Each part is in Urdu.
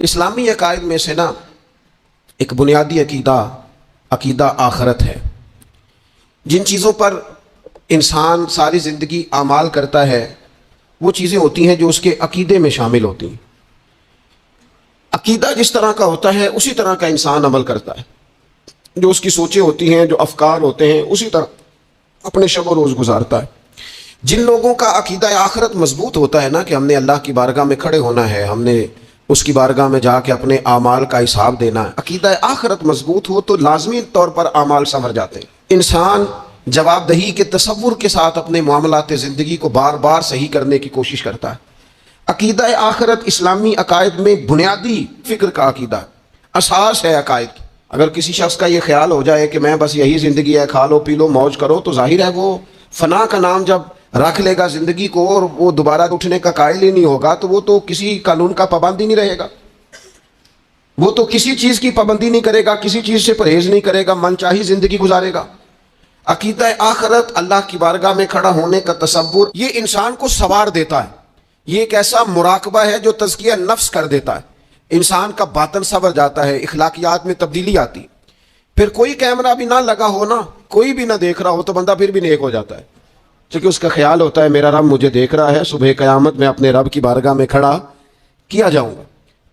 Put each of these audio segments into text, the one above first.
اسلامی عقائد میں سے نا ایک بنیادی عقیدہ آخرت ہے. جن چیزوں پر انسان ساری زندگی اعمال کرتا ہے وہ چیزیں ہوتی ہیں جو اس کے عقیدے میں شامل ہوتی ہیں. عقیدہ جس طرح کا ہوتا ہے اسی طرح کا انسان عمل کرتا ہے. جو اس کی سوچیں ہوتی ہیں، جو افکار ہوتے ہیں، اسی طرح اپنے شب و روز گزارتا ہے. جن لوگوں کا عقیدہ آخرت مضبوط ہوتا ہے نا کہ ہم نے اللہ کی بارگاہ میں کھڑے ہونا ہے، ہم نے اس کی بارگاہ میں جا کے اپنے اعمال کا حساب دینا ہے، عقیدہ آخرت مضبوط ہو تو لازمی طور پر اعمال سنور جاتے ہیں. انسان جواب دہی کے تصور کے ساتھ اپنے معاملات زندگی کو بار بار صحیح کرنے کی کوشش کرتا ہے. عقیدہ آخرت اسلامی عقائد میں بنیادی فکر کا عقیدہ اساس ہے عقائد کی. اگر کسی شخص کا یہ خیال ہو جائے کہ میں بس یہی زندگی ہے، کھا لو پی لو موج کرو، تو ظاہر ہے وہ فنا کا نام جب رکھ لے گا زندگی کو اور وہ دوبارہ اٹھنے کا قائل ہی نہیں ہوگا تو وہ تو کسی قانون کا پابند ہی نہیں رہے گا، وہ تو کسی چیز کی پابندی نہیں کرے گا، کسی چیز سے پرہیز نہیں کرے گا، من چاہی زندگی گزارے گا. عقیدہ آخرت، اللہ کی بارگاہ میں کھڑا ہونے کا تصور، یہ انسان کو سوار دیتا ہے. یہ ایک ایسا مراقبہ ہے جو تزکیہ نفس کر دیتا ہے. انسان کا باطن سنور جاتا ہے، اخلاقیات میں تبدیلی آتی. پھر کوئی کیمرہ بھی نہ لگا ہو نا، کوئی بھی نہ دیکھ رہا ہو تو بندہ پھر بھی نیک ہو جاتا ہے، کیونکہ اس کا خیال ہوتا ہے میرا رب مجھے دیکھ رہا ہے، صبح قیامت میں اپنے رب کی بارگاہ میں کھڑا کیا جاؤں گا.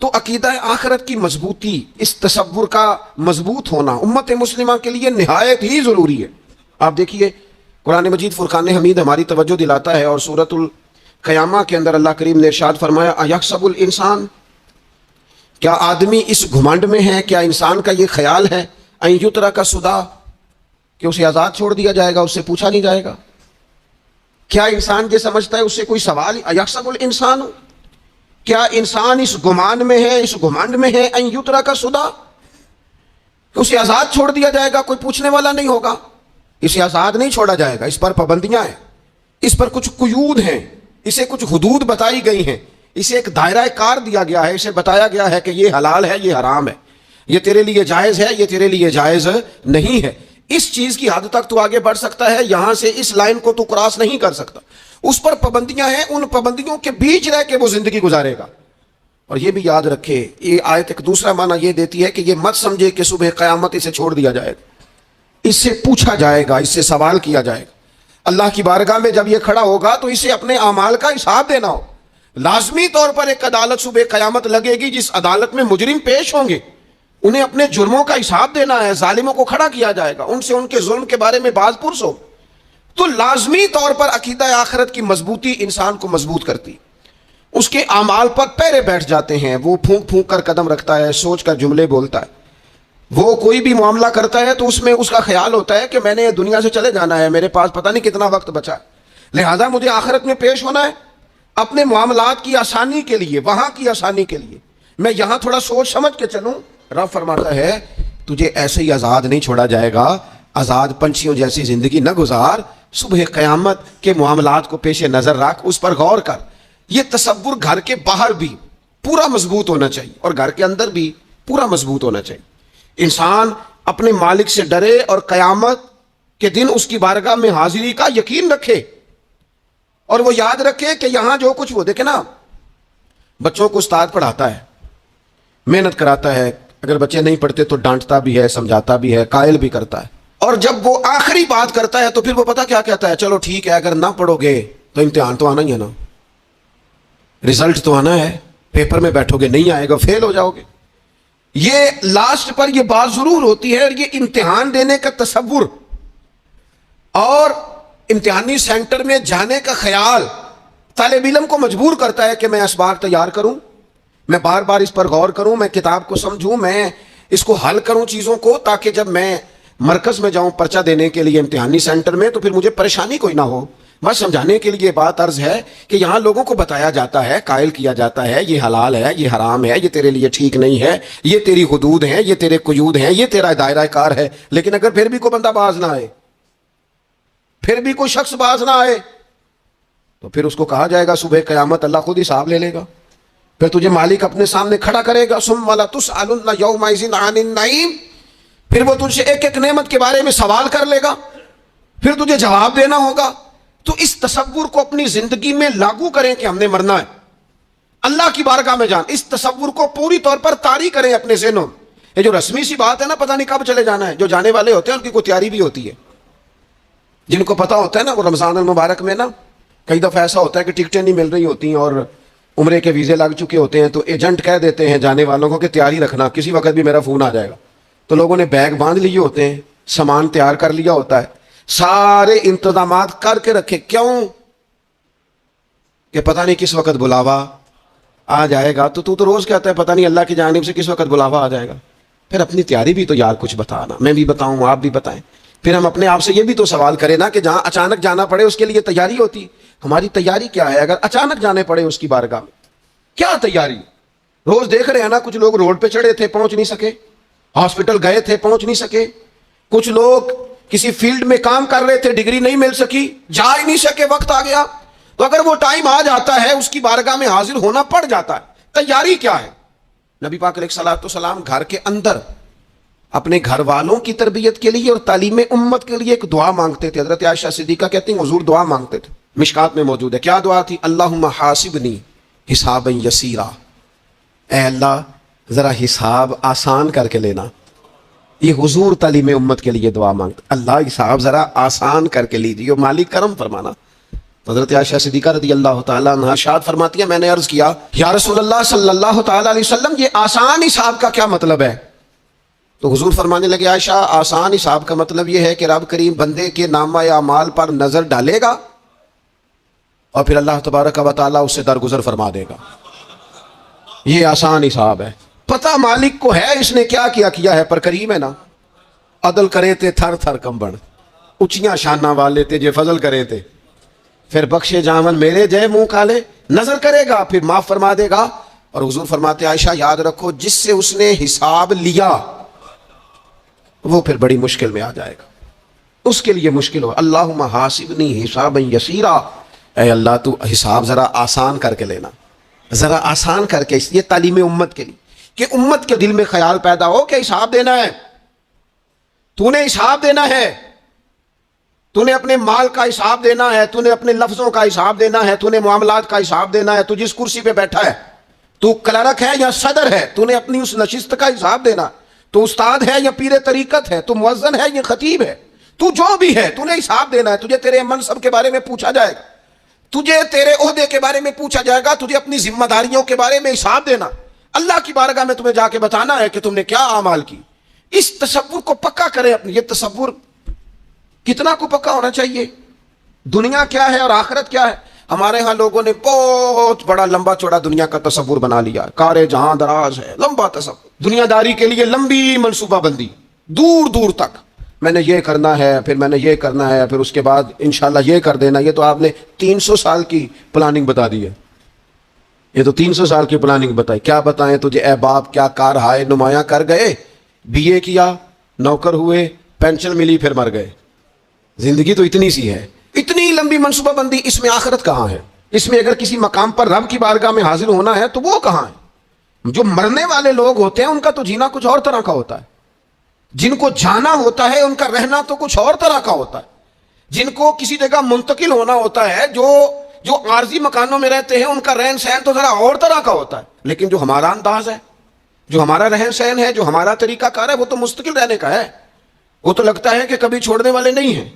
تو عقیدہ آخرت کی مضبوطی، اس تصور کا مضبوط ہونا امت مسلمہ کے لیے نہایت ہی ضروری ہے. آپ دیکھیے قرآن مجید فرقان حمید ہماری توجہ دلاتا ہے، اور سورۃ القیامہ کے اندر اللہ کریم نے ارشاد فرمایا ایحسب الانسان، کیا آدمی اس گھمنڈ میں ہے، کیا انسان کا یہ خیال ہے ان یترک سدی، کہ اسے آزاد چھوڑ دیا جائے گا، اس سے پوچھا نہیں جائے گا. کیا انسان یہ سمجھتا ہے اس سے کوئی سوال؟ ایحسب الانسان، کیا انسان اس گمان میں ہے، اس گھمنڈ میں ہے ان یترک سدی، کہ اسے آزاد چھوڑ دیا جائے گا، کوئی پوچھنے والا نہیں ہوگا. اسے آزاد نہیں چھوڑا جائے گا، اس پر پابندیاں ہیں، اس پر کچھ قیود ہیں، اسے کچھ حدود بتائی گئی ہیں، اسے ایک دائرہ کار دیا گیا ہے، اسے بتایا گیا ہے کہ یہ حلال ہے، یہ حرام ہے، یہ تیرے لیے جائز ہے، یہ تیرے لیے جائز نہیں ہے. اس چیز کی حد تک تو آگے بڑھ سکتا ہے، یہاں سے اس لائن کو تو کراس نہیں کر سکتا. اس پر پابندیاں ہیں، ان پابندیوں کے بیچ رہ کے وہ زندگی گزارے گا. اور یہ بھی یاد رکھے، یہ آیت ایک دوسرا معنی یہ دیتی ہے کہ یہ مت سمجھے کہ صبح قیامت اسے چھوڑ دیا جائے گا، اس سے پوچھا جائے گا، اس سے سوال کیا جائے گا. اللہ کی بارگاہ میں جب یہ کھڑا ہوگا تو اسے اپنے اعمال کا حساب دینا ہو. لازمی طور پر ایک عدالت صبح قیامت لگے گی، جس عدالت میں مجرم پیش ہوں گے، انہیں اپنے جرموں کا حساب دینا ہے. ظالموں کو کھڑا کیا جائے گا، ان سے ان کے ظلم کے بارے میں باز پرس ہو. تو لازمی طور پر عقیدہ آخرت کی مضبوطی انسان کو مضبوط کرتی، اس کے اعمال پر پیرے بیٹھ جاتے ہیں. وہ پھونک پھونک کر قدم رکھتا ہے، سوچ کر جملے بولتا ہے. وہ کوئی بھی معاملہ کرتا ہے تو اس میں اس کا خیال ہوتا ہے کہ میں نے دنیا سے چلے جانا ہے، میرے پاس پتہ نہیں کتنا وقت بچا ہے، لہذا مجھے آخرت میں پیش ہونا ہے اپنے معاملات کی آسانی کے لیے، وہاں کی آسانی کے لیے. میں یہاں تھوڑا سوچ سمجھ کے چلوں. رب فرماتا ہے تجھے ایسے ہی آزاد نہیں چھوڑا جائے گا، آزاد پنچھیوں جیسی زندگی نہ گزار. صبح قیامت کے معاملات کو پیش نظر رکھ، اس پر غور کر. یہ تصور گھر کے باہر بھی پورا مضبوط ہونا چاہیے اور گھر کے اندر بھی پورا مضبوط ہونا چاہیے. انسان اپنے مالک سے ڈرے اور قیامت کے دن اس کی بارگاہ میں حاضری کا یقین رکھے، اور وہ یاد رکھے کہ یہاں جو کچھ، وہ دیکھے نا بچوں کو استاد پڑھاتا ہے، محنت کراتا ہے، اگر بچے نہیں پڑھتے تو ڈانٹتا بھی ہے، سمجھاتا بھی ہے، قائل بھی کرتا ہے. اور جب وہ آخری بات کرتا ہے تو پھر وہ پتہ کیا کہتا ہے؟ چلو ٹھیک ہے، اگر نہ پڑھو گے تو امتحان تو آنا ہی ہے نا، رزلٹ تو آنا ہے، پیپر میں بیٹھو گے نہیں آئے گا، فیل ہو جاؤ گے. یہ لاسٹ پر یہ بات ضرور ہوتی ہے. اور یہ امتحان دینے کا تصور اور امتحانی سینٹر میں جانے کا خیال طالب علم کو مجبور کرتا ہے کہ میں اسباق تیار کروں، میں بار بار اس پر غور کروں، میں کتاب کو سمجھوں، میں اس کو حل کروں چیزوں کو، تاکہ جب میں مرکز میں جاؤں پرچہ دینے کے لیے امتحانی سینٹر میں تو پھر مجھے پریشانی کوئی نہ ہو. بس سمجھانے کے لیے بات عرض ہے کہ یہاں لوگوں کو بتایا جاتا ہے، قائل کیا جاتا ہے، یہ حلال ہے، یہ حرام ہے، یہ تیرے لیے ٹھیک نہیں ہے، یہ تیری حدود ہیں، یہ تیرے قیود ہیں، یہ تیرا دائرہ کار ہے. لیکن اگر پھر بھی کوئی بندہ باز نہ آئے، پھر بھی کوئی شخص باز نہ آئے، تو پھر اس کو کہا جائے گا صبح قیامت اللہ خود حساب لے لے گا. پھر تجھے مالک اپنے سامنے کھڑا کرے گا، ثم لتسألن یومئذ عن النعیم، پھر وہ تجھ سے ایک ایک نعمت کے بارے میں سوال کر لے گا، پھر تجھے جواب دینا ہوگا. تو اس تصور کو اپنی زندگی میں لاگو کریں کہ ہم نے مرنا ہے. اللہ کی بارگاہ میں جان. اس تصور کو پوری طور پر طاری کریں اپنے ذہنوں. یہ جو رسمی سی بات ہے نا, پتہ نہیں کب چلے جانا ہے, جو جانے والے ہوتے ہیں ان کی کوئی تیاری بھی ہوتی ہے. جن کو پتا ہوتا ہے نا, وہ رمضان المبارک میں نا کئی دفعہ ایسا ہوتا ہے کہ ٹکٹیں نہیں مل رہی ہوتی ہیں اور عمرے کے ویزے لگ چکے ہوتے ہیں, تو ایجنٹ کہہ دیتے ہیں جانے والوں کو کہ تیاری رکھنا, کسی وقت بھی میرا فون آ جائے گا. تو لوگوں نے بیگ باندھ لیے ہوتے ہیں, سامان تیار کر لیا ہوتا ہے, سارے انتظامات کر کے رکھے. کیوں؟ کہ پتہ نہیں کس وقت بلاوا آ جائے گا. تو روز کہتا ہے پتہ نہیں اللہ کی جانب سے کس وقت بلاوا آ جائے گا. پھر اپنی تیاری بھی تو یار کچھ بتانا, میں بھی بتاؤں آپ بھی بتائیں. پھر ہم اپنے آپ سے یہ بھی تو سوال کریں نا کہ جہاں اچانک جانا پڑے اس کے لیے تیاری ہوتی. ہماری تیاری کیا ہے اگر اچانک جانے پڑے اس کی بارگاہ میں؟ کیا تیاری؟ روز دیکھ رہے ہیں نا, کچھ لوگ روڈ پہ چڑھے تھے پہنچ نہیں سکے, ہاسپٹل گئے تھے پہنچ نہیں سکے, کچھ لوگ کسی فیلڈ میں کام کر رہے تھے ڈگری نہیں مل سکی, جا ہی نہیں سکے, وقت آ گیا. تو اگر وہ ٹائم آ جاتا ہے اس کی بارگاہ میں حاضر ہونا پڑ جاتا ہے. تیاری کیا ہے؟ نبی پاک علیہ الصلوۃ والسلام گھر کے اندر اپنے گھر والوں کی تربیت کے لیے اور تعلیم امت کے لیے ایک دعا مانگتے تھے. حضرت عائشہ صدیقہ کہتی ہیں حضور دعا مانگتے تھے, مشکات میں موجود ہے. کیا دعا تھی؟ اللہم حاسبنی حسابا یسیرا, اے اللہ ذرا حساب آسان کر کے لینا. یہ حضور تعلیم امت کے لیے دعا مانگتے, اللہ حساب ذرا آسان کر کے لیجیے, مالک کرم فرمانا. حضرت عائشہ صدیقہ رضی اللہ تعالیٰ عنہا ارشاد فرماتی ہے میں نے عرض کیا یا رسول اللہ صلی اللہ تعالیٰ علیہ وسلم یہ آسان حساب کا کیا مطلب ہے؟ تو حضور فرمانے لگے عائشہ آسان حساب کا مطلب یہ ہے کہ رب کریم بندے کے نامہ اعمال پر نظر ڈالے گا اور پھر اللہ تبارک و تعالیٰ اس سے درگزر فرما دے گا. یہ آسان حساب ہے. پتہ مالک کو ہے اس نے کیا کیا ہے, پر کریم ہے نا. عدل کرے تھے تھر تھر کمبن, اونچیاں شانہ والے تھے جے فضل کرے تھے, پھر بخشے جامن میرے جے منہ کالے, نظر کرے گا پھر معاف فرما دے گا. اور حضور فرماتے عائشہ یاد رکھو جس سے اس نے حساب لیا وہ پھر بڑی مشکل میں آ جائے گا, اس کے لیے مشکل ہو. اللہم حاسبنی حسابا یسیرا, اے اللہ تو حساب ذرا آسان کر کے لینا, ذرا آسان کر کے. اس لیے تعلیم امت کے لیے کہ امت کے دل میں خیال پیدا ہو کہ حساب دینا ہے, تو نے حساب دینا ہے, تو نے اپنے مال کا حساب دینا ہے, تو نے اپنے لفظوں کا حساب دینا ہے, تو نے معاملات کا حساب دینا ہے. تو جس کرسی پہ بیٹھا ہے, تو کلرک ہے یا صدر ہے, تو نے اپنی اس نشست کا حساب دینا. تو استاد ہے یا پیر طریقت ہے, تو مؤذن ہے یا خطیب ہے, تو جو بھی ہے تو نے حساب دینا ہے. تجھے تیرے منصب کے بارے میں پوچھا جائے گا, تجھے تیرے عہدے کے بارے میں پوچھا جائے گا, تجھے اپنی ذمہ داریوں کے بارے میں حساب دینا. اللہ کی بارگاہ میں تمہیں جا کے بتانا ہے کہ تم نے کیا اعمال کی. اس تصور کو پکا کریں اپنے. یہ تصور کتنا کو پکا ہونا چاہیے, دنیا کیا ہے اور آخرت کیا ہے. ہمارے ہاں لوگوں نے بہت بڑا لمبا چوڑا دنیا کا تصور بنا لیا, کار جہاں دراز ہے, لمبا تصور, دنیا داری کے لیے لمبی منصوبہ بندی دور دور تک. میں نے یہ کرنا ہے, پھر میں نے یہ کرنا ہے, پھر اس کے بعد انشاءاللہ یہ کر دینا. یہ تو آپ نے 300 سال کی پلاننگ بتا دی ہے, یہ تو 300 سال کی پلاننگ بتائی. کیا بتائیں تجھے اے باپ, کیا کار ہائے نمایاں کر گئے, BA کیا, نوکر ہوئے, پینشن ملی, پھر مر گئے. زندگی تو اتنی سی ہے, اتنی لمبی منصوبہ بندی. اس میں آخرت کہاں ہے؟ اس میں اگر کسی مقام پر رب کی بارگاہ میں حاضر ہونا ہے تو وہ کہاں ہے؟ جو مرنے والے لوگ ہوتے ہیں ان کا تو جینا کچھ اور طرح کا ہوتا ہے, جن کو جانا ہوتا ہے ان کا رہنا تو کچھ اور طرح کا ہوتا ہے, جن کو کسی جگہ منتقل ہونا ہوتا ہے, جو عارضی مکانوں میں رہتے ہیں ان کا رہن سہن تو ذرا اور طرح کا ہوتا ہے. لیکن جو ہمارا انداز ہے, جو ہمارا رہن سہن ہے, جو ہمارا طریقہ کار ہے, وہ تو مستقل رہنے کا ہے. وہ تو لگتا ہے کہ کبھی چھوڑنے والے نہیں ہیں.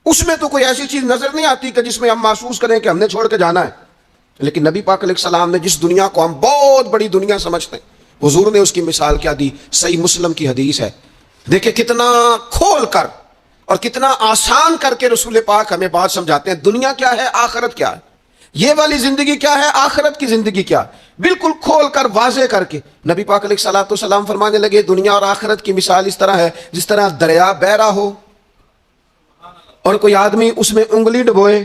اس میں تو کوئی ایسی چیز نظر نہیں آتی کہ جس میں ہم محسوس کریں کہ ہم نے چھوڑ کے جانا ہے. لیکن نبی پاک علیہ السلام نے جس دنیا کو ہم بہت بڑی دنیا سمجھتے ہیں, حضور نے اس کی مثال کیا دی. صحیح مسلم کی حدیث ہے, دیکھیں کتنا کھول کر اور کتنا آسان کر کے رسول پاک ہمیں بات سمجھاتے ہیں. دنیا کیا ہے, آخرت کیا ہے, یہ والی زندگی کیا ہے, آخرت کی زندگی کیا, بالکل کھول کر واضح کر کے نبی پاک علیہ الصلوۃ والسلام فرمانے لگے دنیا اور آخرت کی مثال اس طرح ہے جس طرح دریا بہ رہا ہو اور کوئی آدمی اس میں انگلی ڈبوئے,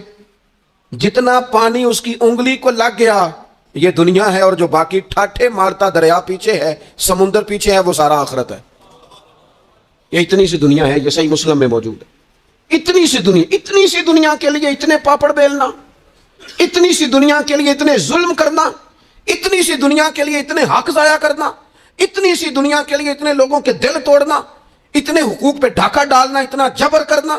جتنا پانی اس کی انگلی کو لگ گیا یہ دنیا ہے, اور جو باقی ٹھاٹھے مارتا دریا پیچھے ہے, سمندر پیچھے ہے, وہ سارا آخرت ہے. یہ اتنی سی دنیا ہے, یہ صحیح مسلم میں موجود ہے. اتنی سی دنیا کے لیے اتنے پاپڑ بیلنا, اتنی سی دنیا کے لیے اتنے ظلم کرنا, اتنی سی دنیا کے لیے اتنے حق ضائع کرنا, اتنی سی دنیا کے لیے اتنے لوگوں کے دل توڑنا, اتنے حقوق پہ ڈھاکہ ڈالنا, اتنا جبر کرنا,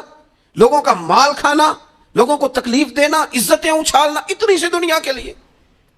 لوگوں کا مال کھانا, لوگوں کو تکلیف دینا, عزتیں اچھالنا, اتنی سی دنیا کے لیے.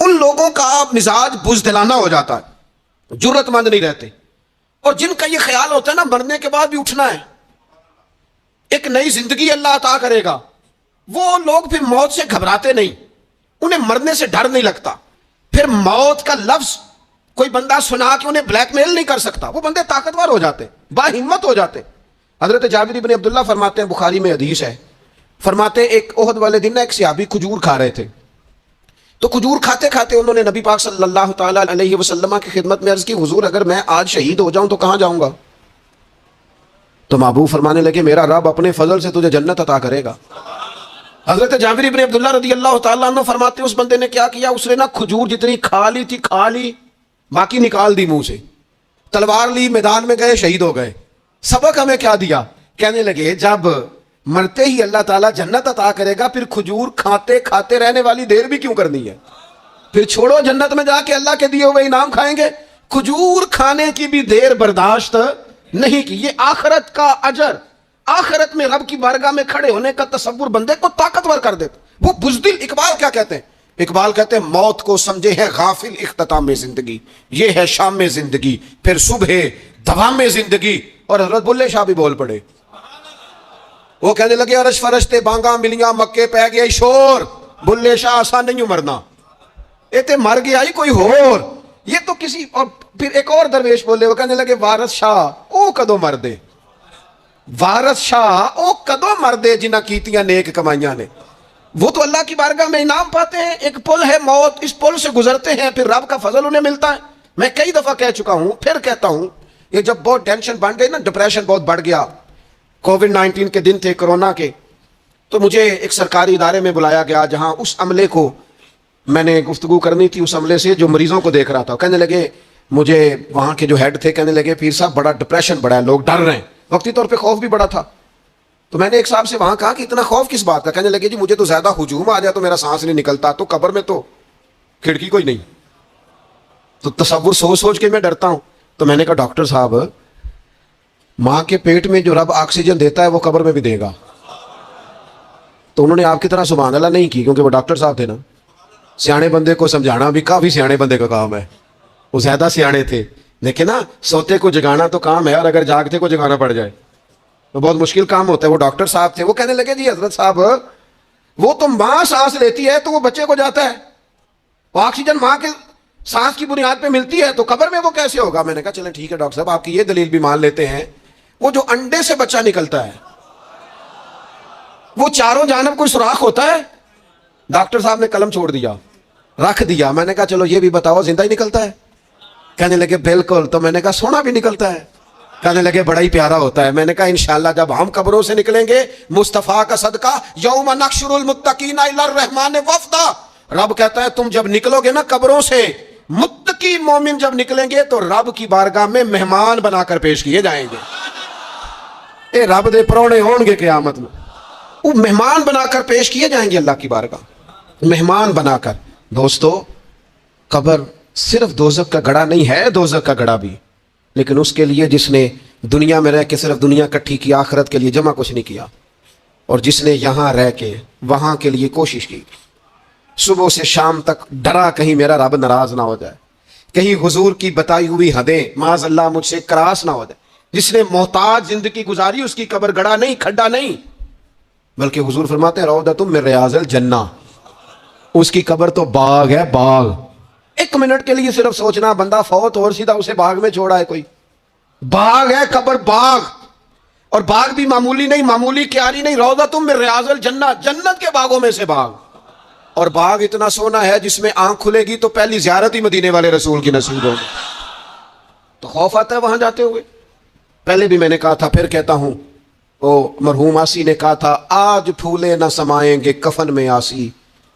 ان لوگوں کا مزاج بزدلانہ ہو جاتا ہے، جرت مند نہیں رہتے، اور جن کا یہ خیال ہوتا ہے نا مرنے کے بعد بھی اٹھنا ہے، ایک نئی زندگی اللہ عطا کرے گا، وہ لوگ پھر موت سے گھبراتے نہیں، انہیں مرنے سے ڈر نہیں لگتا، پھر موت کا لفظ کوئی بندہ سنا کہ انہیں بلیک میل نہیں کر سکتا، وہ بندے طاقتور ہو جاتے، با ہمت ہو جاتے۔ حضرت جابر بن عبداللہ فرماتے ہیں، بخاری میں حدیث ہے، فرماتے ہیں ایک احد والے دن نا ایک صحابی کھجور کھا رہے تھے، تو کھجور کھاتے کھاتے انہوں نے نبی پاک صلی اللہ تعالی علیہ وسلم کی خدمت میں عرض کی، حضور اگر میں آج شہید ہو جاؤں تو کہاں جاؤں گا؟ تو محبوب فرمانے لگے، میرا رب اپنے فضل سے تجھے جنت عطا کرے گا۔ حضرت جابر بن عبداللہ رضی اللہ تعالیٰ عنہ فرماتے ہیں اس بندے نے کیا کیا، اس نے نا کھجور جتنی کھا لی تھی کھا لی، باقی نکال دی منہ سے، تلوار لی، میدان میں گئے، شہید ہو گئے۔ سبق ہمیں کیا دیا؟ کہنے لگے جب مرتے ہی اللہ تعالیٰ جنت عطا کرے گا، پھر کھجور کھاتے کھاتے رہنے والی دیر بھی کیوں کرنی ہے؟ پھر چھوڑو، جنت میں جا کے اللہ کے دیے ہوئے انعام کھائیں گے۔ کھجور کھانے کی بھی دیر برداشت نہیں کی، یہ آخرت کا اجر، آخرت میں رب کی بارگاہ میں کھڑے ہونے کا تصور بندے کو طاقتور کر دیتا۔ وہ بزدل، اقبال کیا کہتے ہیں؟ اقبال کہتے ہیں موت کو سمجھے ہے غافل اختتام زندگی، یہ ہے شام میں زندگی، پھر صبح دوام میں زندگی۔ اور حضرت بلے شاہ بھی بول پڑے، وہ کہنے لگے عرش فرشتے بانگاں ملیاں مکے پہ گیا شور، بلے شاہ آسان نہیں مرنا، یہ تے مر گیا ہی کوئی ہور، یہ تو کسی اور۔ پھر ایک اور درویش بولے، وہ کہنے لگے وارث شاہ او کدو مر دے، وارث شاہ او کدو مر دے جنہ کیتیاں نیک کمائیاں نے۔ وہ تو اللہ کی بارگاہ میں انعام پاتے ہیں، ایک پل ہے موت، اس پل سے گزرتے ہیں، پھر رب کا فضل انہیں ملتا ہے۔ میں کئی دفعہ کہہ چکا ہوں، پھر کہتا ہوں، یہ جب بہت ٹینشن بن گئی نا، ڈپریشن بہت بڑھ گیا، کووڈ-19 کے دن تھے کرونا کے، تو مجھے ایک سرکاری ادارے میں بلایا گیا جہاں اس عملے کو میں نے گفتگو کرنی تھی، اس عملے سے جو مریضوں کو دیکھ رہا تھا۔ کہنے لگے مجھے وہاں کے جو ہیڈ تھے، کہنے لگے پیر صاحب بڑا ڈپریشن بڑا ہے، لوگ ڈر رہے ہیں، وقتی طور پہ خوف بھی بڑا تھا۔ تو میں نے ایک صاحب سے وہاں کہا کہ اتنا خوف کس بات کا؟ کہنے لگے جی مجھے تو زیادہ ہجوم آ جائے تو میرا سانس نہیں نکلتا، تو قبر میں تو کھڑکی کوئی نہیں، تو تصور سوچ سوچ کے میں ڈرتا ہوں۔ تو میں نے کہا ڈاکٹر صاحب، ماں کے پیٹ میں جو رب آکسیجن دیتا ہے وہ قبر میں بھی دے گا۔ تو انہوں نے آپ کی طرح سبحان اللہ نہیں کی، کیونکہ وہ ڈاکٹر صاحب تھے نا، سیانے بندے کو سمجھانا بھی کافی سیانے بندے کا کام ہے، وہ زیادہ سیانے تھے۔ دیکھیں نا، سوتے کو جگانا تو کام ہے، اور اگر جاگتے کو جگانا پڑ جائے تو بہت مشکل کام ہوتا ہے۔ وہ ڈاکٹر صاحب تھے، وہ کہنے لگے جی حضرت صاحب، وہ تو ماں سانس لیتی ہے تو وہ بچے کو جاتا ہے، وہ آکسیجن ماں کے سانس کی بنیاد پہ ملتی ہے، تو قبر میں وہ کیسے ہوگا؟ میں نے کہا چلیں ٹھیک ہے ڈاکٹر صاحب، آپ کی یہ دلیل بھی مان لیتے ہیں، وہ جو انڈے سے بچہ نکلتا ہے وہ چاروں جانب کوئی سوراخ ہوتا ہے؟ ڈاکٹر صاحب نے قلم چھوڑ دیا، رکھ دیا۔ میں نے کہا چلو یہ بھی بتاؤ زندہ ہی نکلتا ہے؟ کہنے لگے بالکل۔ تو میں نے کہا سونا بھی نکلتا ہے؟ کہنے لگے بڑا ہی پیارا ہوتا ہے۔ میں نے کہا انشاءاللہ جب ہم قبروں سے نکلیں گے، مصطفیٰ کا صدقہ، یوم نحشر المتقین الی الرحمن وفدا، رب کہتا ہے تم جب نکلو گے نا قبروں سے، متقی مومن جب نکلیں گے تو رب کی بارگاہ میں مہمان بنا کر پیش کیے جائیں گے۔ اے رب دے پرونے ہون گے قیامت میں، وہ مہمان بنا کر پیش کیے جائیں گے اللہ کی بارگاہ، مہمان بنا کر۔ دوستو، قبر صرف دوزخ کا گڑھا نہیں ہے، دوزخ کا گڑھا بھی، لیکن اس کے لیے جس نے دنیا میں رہ کے صرف دنیا کٹھی کی، آخرت کے لیے جمع کچھ نہیں کیا، اور جس نے یہاں رہ کے وہاں کے لیے کوشش کی، صبح سے شام تک ڈرا کہیں میرا رب ناراض نہ ہو جائے، کہیں حضور کی بتائی ہوئی حدیں معاذ اللہ مجھ سے کراس نہ ہو جائے۔ جس نے محتاج زندگی گزاری، اس کی قبر گڑھا نہیں، کھڈا نہیں، بلکہ حضور فرماتے ہیں روضۃ من ریاض الجنہ، اس کی قبر تو باغ ہے، باغ۔ ایک منٹ کے لیے صرف سوچنا، بندہ فوت اور سیدھا اسے باغ میں چھوڑا ہے کوئی، باغ ہے قبر، باغ، اور باغ بھی معمولی نہیں، معمولی کیاری نہیں، روضۃ من ریاض الجنہ، جنت کے باغوں میں سے باغ، اور باغ اتنا سونا ہے جس میں آنکھ کھلے گی تو پہلی زیارت ہی مدینے والے رسول کی نصیب ہوگی۔ تو خوف آتا ہے وہاں جاتے ہوئے۔ پہلے بھی میں نے کہا تھا، پھر کہتا ہوں، او مرحوم آسی نے کہا تھا آج پھولے نہ سمائیں گے کفن میں آسی،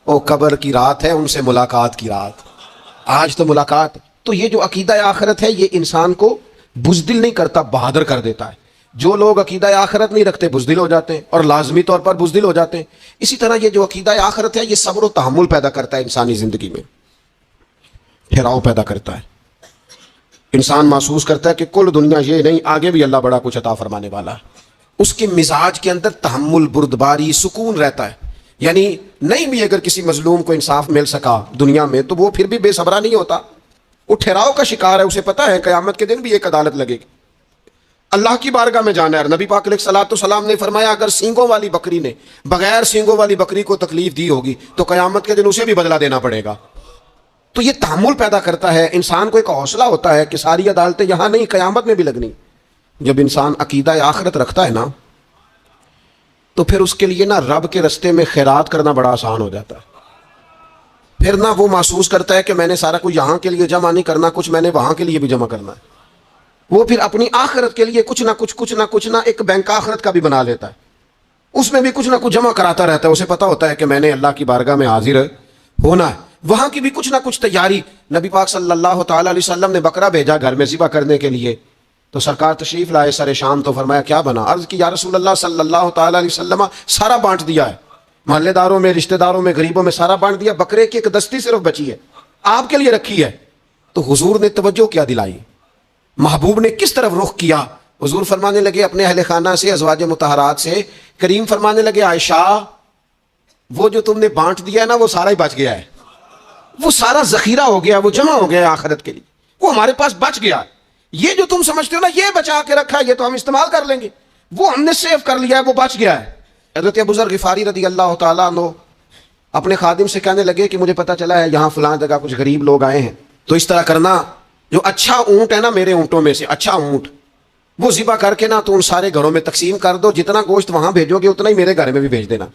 او قبر کی رات ہے ان سے ملاقات کی رات، آج تو ملاقات۔ تو یہ جو عقیدہ آخرت ہے یہ انسان کو بزدل نہیں کرتا، بہادر کر دیتا ہے۔ جو لوگ عقیدہ آخرت نہیں رکھتے بزدل ہو جاتے ہیں، اور لازمی طور پر بزدل ہو جاتے ہیں۔ اسی طرح یہ جو عقیدہ آخرت ہے یہ صبر و تحمل پیدا کرتا ہے انسانی زندگی میں، ٹھہراؤ پیدا کرتا ہے۔ انسان محسوس کرتا ہے کہ کل دنیا یہ نہیں، آگے بھی اللہ بڑا کچھ عطا فرمانے والا ہے۔ اس کے مزاج کے اندر تحمل، بردباری، سکون رہتا ہے۔ یعنی نہیں بھی اگر کسی مظلوم کو انصاف مل سکا دنیا میں تو وہ پھر بھی بے صبرا نہیں ہوتا، وہ ٹھہراؤ کا شکار ہے، اسے پتا ہے قیامت کے دن بھی ایک عدالت لگے گی، اللہ کی بارگاہ میں جانا ہے۔ نبی پاک علیہ الصلوۃ والسلام نے فرمایا اگر سینگوں والی بکری نے بغیر سینگوں والی بکری کو تکلیف دی ہوگی تو قیامت کے دن اسے بھی بدلہ دینا پڑے گا۔ تو یہ تحمل پیدا کرتا ہے، انسان کو ایک حوصلہ ہوتا ہے کہ ساری عدالتیں یہاں نہیں، قیامت میں بھی لگنی۔ جب انسان عقیدہ آخرت رکھتا ہے نا تو پھر اس کے لیے نا رب کے رستے میں خیرات کرنا بڑا آسان ہو جاتا ہے۔ پھر نہ وہ محسوس کرتا ہے کہ میں نے سارا کچھ یہاں کے لیے جمع نہیں کرنا، کچھ میں نے وہاں کے لیے بھی جمع کرنا ہے۔ وہ پھر اپنی آخرت کے لیے کچھ نہ ایک بینک آخرت کا بھی بنا لیتا ہے، اس میں بھی کچھ نہ کچھ جمع کراتا رہتا ہے۔ اسے پتا ہوتا ہے کہ میں نے اللہ کی بارگاہ میں حاضر ہونا ہے، وہاں کی بھی کچھ نہ کچھ تیاری۔ نبی پاک صلی اللہ تعالی علیہ وسلم نے بکرا بھیجا گھر میں ذبح کرنے کے لیے، تو سرکار تشریف لائے سر شام، تو فرمایا کیا بنا؟ عرض کی یا رسول اللہ صلی اللہ تعالی علیہ وسلم سارا بانٹ دیا ہے، محلے داروں میں، رشتہ داروں میں، غریبوں میں سارا بانٹ دیا، بکرے کی ایک دستی صرف بچی ہے، آپ کے لیے رکھی ہے۔ تو حضور نے توجہ کیا دلائی، محبوب نے کس طرف رخ کیا؟ حضور فرمانے لگے اپنے اہل خانہ سے، ازواج مطہرات سے، کریم فرمانے لگے عائشہ وہ جو تم نے بانٹ دیا ہے نا وہ سارا ہی بچ گیا ہے، وہ سارا ذخیرہ ہو گیا، وہ جمع ہو گیا ہے آخرت کے لیے، وہ ہمارے پاس بچ گیا۔ یہ جو تم سمجھتے ہو نا یہ بچا کے رکھا ہے، یہ تو ہم استعمال کر لیں گے، وہ ہم نے سیو کر لیا ہے، وہ بچ گیا ہے۔ حضرت ابو ذر غفاری رضی اللہ تعالیٰ عنہ اپنے خادم سے کہنے لگے کہ مجھے پتا چلا ہے یہاں فلاں جگہ کچھ غریب لوگ آئے ہیں، تو اس طرح کرنا، جو اچھا اونٹ ہے نا میرے اونٹوں میں سے اچھا اونٹ، وہ ذبح کر کے نا تو ان سارے گھروں میں تقسیم کر دو، جتنا گوشت وہاں بھیجو گے اتنا ہی میرے گھر میں بھی بھیج دینا۔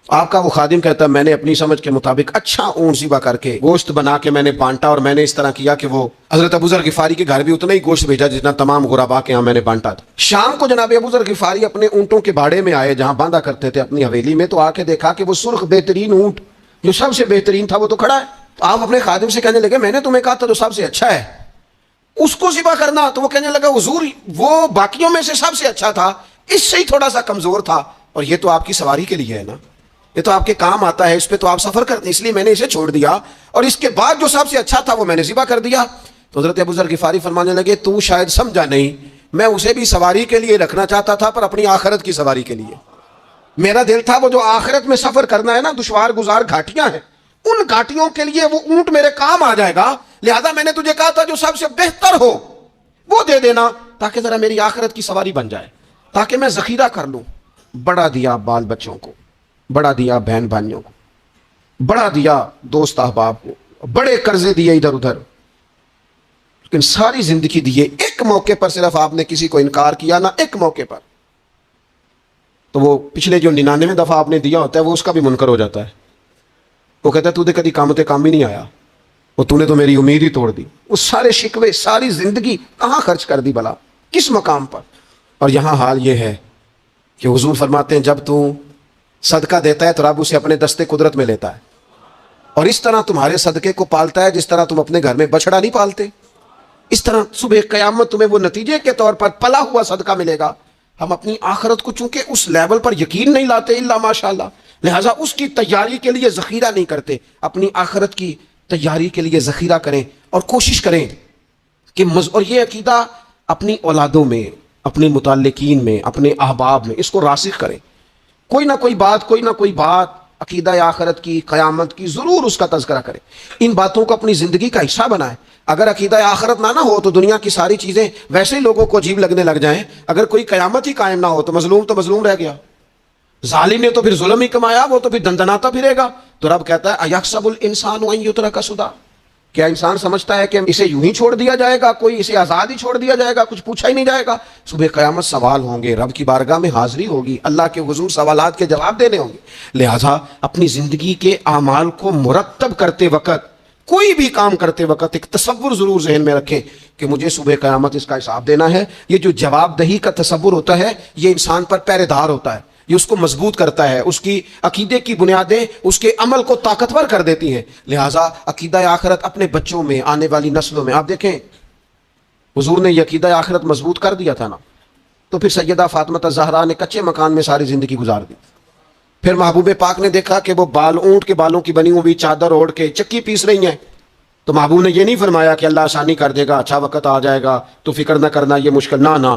آپ کا وہ خادم کہتا ہے میں نے اپنی سمجھ کے مطابق اچھا اونٹ ذبح کر کے گوشت بنا کے میں نے بانٹا، اور میں نے اس طرح کیا کہ وہ حضرت ابو ذر غفاری کے گھر بھی اتنا ہی گوشت بھیجا جتنا تمام غربا کے یہاں میں نے بانٹا تھا۔ شام کو جناب ابو ذر غفاری اپنے اونٹوں کے باڑے میں آئے جہاں باندھا کرتے تھے اپنی حویلی میں، تو آ کے دیکھا کہ وہ سرخ بہترین اونٹ جو سب سے بہترین تھا وہ تو کھڑا ہے۔ تو آپ اپنے خادم سے کہنے لگے میں نے تمہیں کہا تھا جو سب سے اچھا ہے اس کو ذبح کرنا، تو وہ کہنے لگا حضور وہ باقیوں میں سے سب سے اچھا تھا، اس سے ہی تھوڑا سا کمزور تھا، اور یہ تو آپ کی سواری کے لیے ہے نا، یہ تو آپ کے کام آتا ہے، اس پہ تو آپ سفر کرتے ہیں، اس لیے میں نے اسے چھوڑ دیا، اور اس کے بعد جو سب سے اچھا تھا وہ میں نے ذبح کر دیا۔ تو حضرت ابو ذر غفاری فرمانے لگے تو شاید سمجھا نہیں، میں اسے بھی سواری کے لیے رکھنا چاہتا تھا پر اپنی آخرت کی سواری کے لیے۔ میرا دل تھا وہ جو آخرت میں سفر کرنا ہے نا، دشوار گزار گھاٹیاں ہیں، ان گھاٹیوں کے لیے وہ اونٹ میرے کام آ جائے گا، لہذا میں نے تجھے کہا تھا جو سب سے بہتر ہو وہ دے دینا تاکہ ذرا میری آخرت کی سواری بن جائے، تاکہ میں ذخیرہ کر لوں۔ بڑا دیا بال بچوں کو، بڑا دیا بہن بھائیوں کو، بڑا دیا دوست احباب کو، بڑے قرضے دیے ادھر ادھر، لیکن ساری زندگی دیے، ایک موقع پر صرف آپ نے کسی کو انکار کیا نا، ایک موقع پر، تو وہ پچھلے جو 99 دفعہ آپ نے دیا ہوتا ہے وہ اس کا بھی منکر ہو جاتا ہے۔ وہ کہتا ہے تو نے کبھی کام ہی نہیں آیا، وہ تو نے تو میری امید ہی توڑ دی۔ وہ سارے شکوے، ساری زندگی کہاں خرچ کر دی بلا، کس مقام پر؟ اور یہاں حال یہ ہے کہ حضور فرماتے ہیں جب تو صدقہ دیتا ہے تو رب اسے اپنے دستے قدرت میں لیتا ہے، اور اس طرح تمہارے صدقے کو پالتا ہے جس طرح تم اپنے گھر میں بچڑا نہیں پالتے، اس طرح صبح قیامت تمہیں وہ نتیجے کے طور پر پلا ہوا صدقہ ملے گا۔ ہم اپنی آخرت کو چونکہ اس لیول پر یقین نہیں لاتے الا ماشاءاللہ، لہٰذا اس کی تیاری کے لیے ذخیرہ نہیں کرتے۔ اپنی آخرت کی تیاری کے لیے ذخیرہ کریں اور کوشش کریں کہ اور یہ عقیدہ اپنی اولادوں میں، اپنے متعلقین میں، اپنے احباب میں اس کو راسخ کریں۔ کوئی نہ کوئی بات عقیدہ آخرت کی، قیامت کی ضرور اس کا تذکرہ کریں، ان باتوں کو اپنی زندگی کا حصہ بنائیں۔ اگر عقیدہ آخرت نہ ہو تو دنیا کی ساری چیزیں ویسے ہی لوگوں کو عجیب لگنے لگ جائیں۔ اگر کوئی قیامت ہی قائم نہ ہو تو مظلوم رہ گیا، ظالم نے تو پھر ظلم ہی کمایا، وہ تو پھر دندناتا پھرے گا۔ تو رب کہتا ہے اَيَحْسَبُ الْإِنسَانُ أَن يُتْرَكَ سُدًى، کیا انسان سمجھتا ہے کہ اسے یوں ہی چھوڑ دیا جائے گا، کوئی اسے آزاد ہی چھوڑ دیا جائے گا، کچھ پوچھا ہی نہیں جائے گا؟ صبح قیامت سوال ہوں گے، رب کی بارگاہ میں حاضری ہوگی، اللہ کے حضور سوالات کے جواب دینے ہوں گے۔ لہٰذا اپنی زندگی کے اعمال کو مرتب کرتے وقت، کوئی بھی کام کرتے وقت ایک تصور ضرور ذہن میں رکھیں کہ مجھے صبح قیامت اس کا حساب دینا ہے۔ یہ جو جواب دہی کا تصور ہوتا ہے یہ انسان پر پہرے دار ہوتا ہے، یہ اس کو مضبوط کرتا ہے، اس کی عقیدے کی بنیادیں اس کے عمل کو طاقتور کر دیتی ہیں۔ لہٰذا عقیدہ آخرت اپنے بچوں میں، آنے والی نسلوں میں، آپ دیکھیں حضور نے یہ عقیدہ آخرت مضبوط کر دیا تھا نا، تو پھر سیدہ فاطمہ الزہرا نے کچے مکان میں ساری زندگی گزار دی۔ پھر محبوب پاک نے دیکھا کہ وہ اونٹ کے بالوں کی بنی ہوئی چادر اوڑھ کے چکی پیس رہی ہیں، تو محبوب نے یہ نہیں فرمایا کہ اللہ آسانی کر دے گا، اچھا وقت آ جائے گا تو فکر نہ کرنا، یہ مشکل، نہ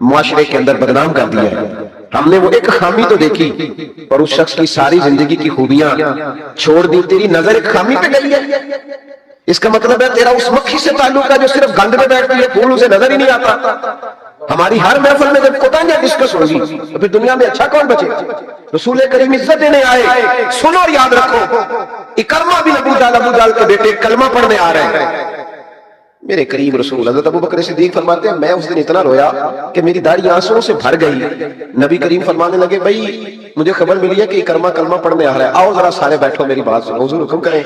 معاشرے کے اندر بدنام کر دیا ہے. ہم نے وہ ایک خامی تو دیکھی اور اس شخص کی ساری زندگی کی خوبیاں چھوڑ دی. تیری نظر ایک خامی پہ گئی ہے. اس کا مطلب ہے تیرا اس مکھی سے تعلق ہے جو صرف گند میں بیٹھتی ہے, پھول اسے نظر ہی نہیں آتا. ہماری ہر محفل میں جب کوتاہیاں ڈسکس ہوگی تو پھر دنیا میں اچھا کون بچے گا؟ رسول کریم عزت دینے آئے. سنو اور یاد رکھو, اکرمہ بن ابو جہل کے بیٹے کلمہ پڑھنے آ رہے ہیں. میرے قریب رسول حضرت ابو بکر صدیق فرماتے ہیں میں اس دن اتنا رویا کہ میری داڑھی آنسوؤں سے بھر گئی. نبی کریم فرمانے لگے بھائی مجھے خبر ملی ہے کہ اکرمہ کلمہ پڑھنے آ رہا ہے, آؤ ذرا سارے بیٹھو میری بات سنو, حضور حکم کریں.